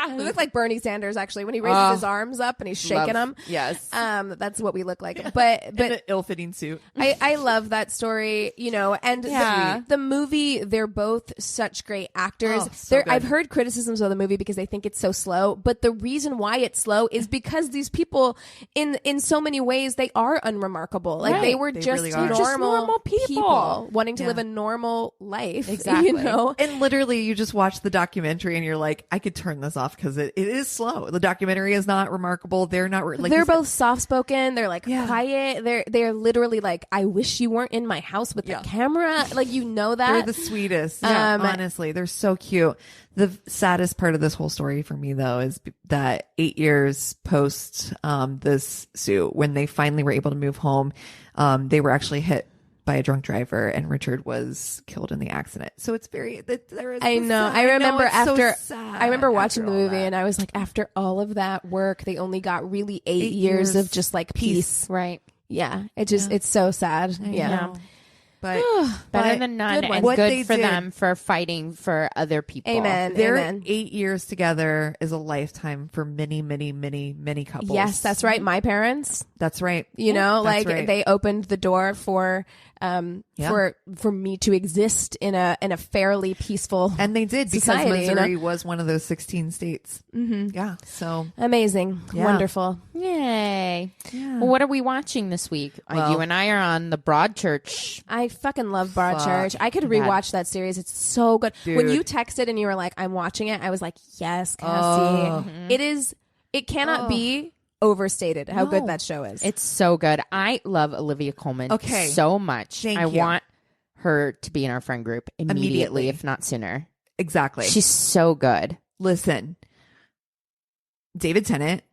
We look like Bernie Sanders actually when he raises his arms up and he's shaking them. Yes. That's what we look like. But in an ill-fitting suit. I love that story, you know, and the movie, they're both such great actors. Oh, so good. I've heard criticisms of the movie because they think it's so slow, but the reason why it's slow is because these people in so many ways, they are unremarkable. Like Right. they were They just really are. normal, Just normal people. wanting to live a normal life. Exactly. You know? And literally, you just watch the documentary and you're like, I could turn this off because it is slow. The documentary is not remarkable. They're not like they're both soft spoken. They're like quiet. They're literally like, I wish you weren't in my house with the camera. Like, you know that. They're the sweetest. Honestly, they're so cute. The saddest part of this whole story for me, though, is that 8 years post this suit, when they finally were able to move home, they were actually hit by a drunk driver, and Richard was killed in the accident. So it's very. I know. I remember I remember watching the movie, that. and I was like, after all of that work, they only got really 8 years of just like peace. Right. Yeah. It's so sad. Yeah. But better than none, and good for them for fighting for other people. Amen. Their Amen. 8 years together is a lifetime for many, many, many, many couples. Yes, that's right. My parents, That's right. you know, That's like right. they opened the door for me to exist in a fairly peaceful And they did, because society, Missouri you know? was one of those 16 states. Mm-hmm. Yeah. So Amazing. Yeah. Wonderful. Yay. Yeah. Well, what are we watching this week? Well- You and I are on the Broadchurch. I fucking love Broadchurch. I could rewatch that series. It's so good. Dude. When you texted and you were like, I'm watching it, I was like, yes, Cassie. It cannot be overstated how good that show is. It's so good. I love Olivia Colman so much. Thank I you. want her to be in our friend group immediately, if not sooner. Exactly. She's so good. Listen, David Tennant,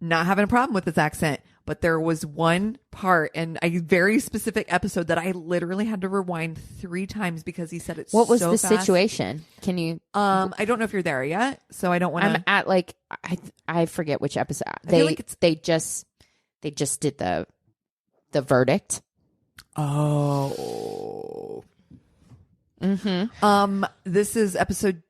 not having a problem with his accent, but there was one part in a very specific episode that I literally had to rewind 3 times because he said it What was so the fast. situation? Can you? I don't know if you're there yet, so I don't want I'm to. at like I forget which episode. feel like They just did the verdict. Oh. Mm-hmm. This is episode.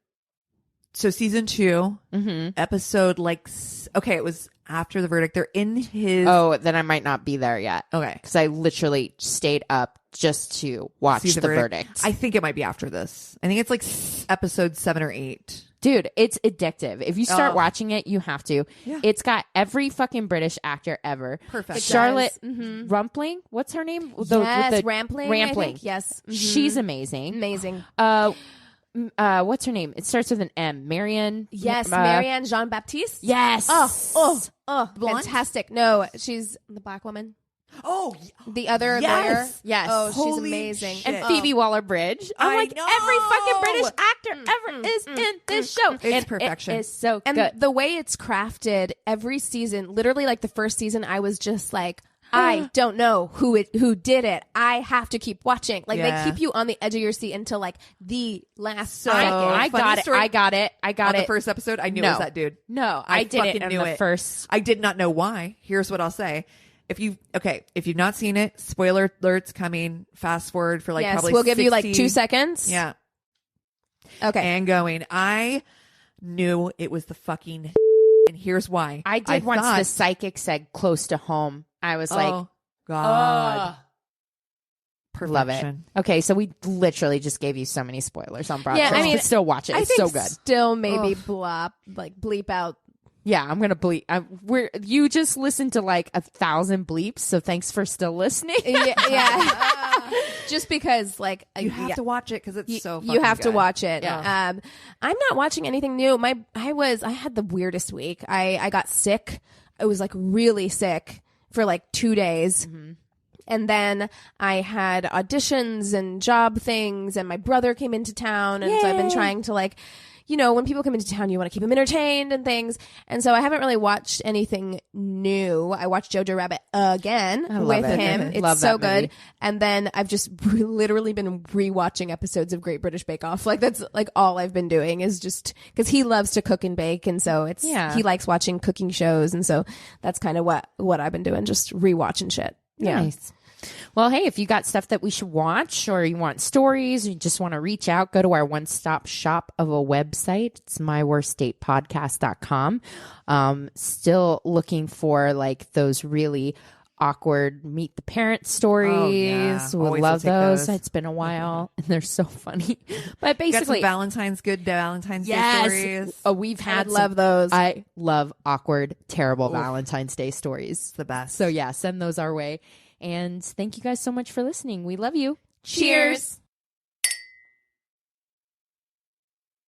So season 2, episode okay, it was after the verdict. They're in his. Oh, then I might not be there yet. Okay. Because I literally stayed up just to watch See the verdict. I think it might be after this. I think it's like episode 7 or 8. Dude, it's addictive. If you start watching it, you have to. Yeah. It's got every fucking British actor ever. Perfect. It Charlotte Rumpling. What's her name? Yes, Rampling. I Rampling. think. Yes. She's amazing. Amazing. What's her name? It starts with an M. Marianne. Yes, Marianne Jean Baptiste. Yes. Oh, Blonde? fantastic. No, she's the black woman. Oh, The other Yes. lawyer. Yes. Oh, she's Holy amazing. shit. And Phoebe Waller-Bridge. I'm I like, know. every fucking British actor ever is in this show. It's perfection. It is so And good. the way it's crafted every season, literally like the first season, I was just like, I don't know who did it. I have to keep watching. Like Yeah. they keep you on the edge of your seat until like the last So- second. I funny got it. story. I got it. I got on it. the first episode, I knew No. it was that dude. No, I did it fucking in knew the it. first. I did not know why. Here's what I'll say. If you've not seen it, spoiler alerts coming. Fast forward for like Yes, probably we'll give you like 60 2 seconds. Yeah. Okay. And going. I knew it was the fucking and here's why. I did once thought, the psychic said close to home. I was like, oh, God. Perfection. love it. Okay, so we literally just gave you so many spoilers on Broadchurch. Yeah, I mean, you can still watch it. I It's think so good. still maybe bleep out. Yeah, I'm gonna bleep. You just listened to like 1,000 bleeps, so thanks for still listening. Yeah. Just because like You have to watch it because it's so fucking you have to good. watch it. Yeah. I'm not watching anything new. I had the weirdest week. I got sick. I was like really sick for like 2 days. And then I had auditions and job things, and my brother came into town, and so I've been trying to like, you know, when people come into town, you want to keep them entertained and things. And so I haven't really watched anything new. I watched Jojo Rabbit again with it. him. It's Love so that movie. good. And then I've just literally been rewatching episodes of Great British Bake Off. Like that's like all I've been doing is just because he loves to cook and bake, and so he likes watching cooking shows, and so that's kind of what I've been doing, just rewatching shit. Yeah. Nice. Well, hey, if you got stuff that we should watch, or you want stories, or you just want to reach out, go to our one-stop shop of a website. It's myworstdatepodcast.com. Still looking for like those really awkward meet the parent stories. Oh, yeah. We Always love will take those. those. It's been a while, and they're so funny. But Got some basically, Valentine's Day stories. we've had love those. I love awkward, terrible Valentine's Day stories. It's the best. So yeah, send those our way. And thank you guys so much for listening. We love you. Cheers.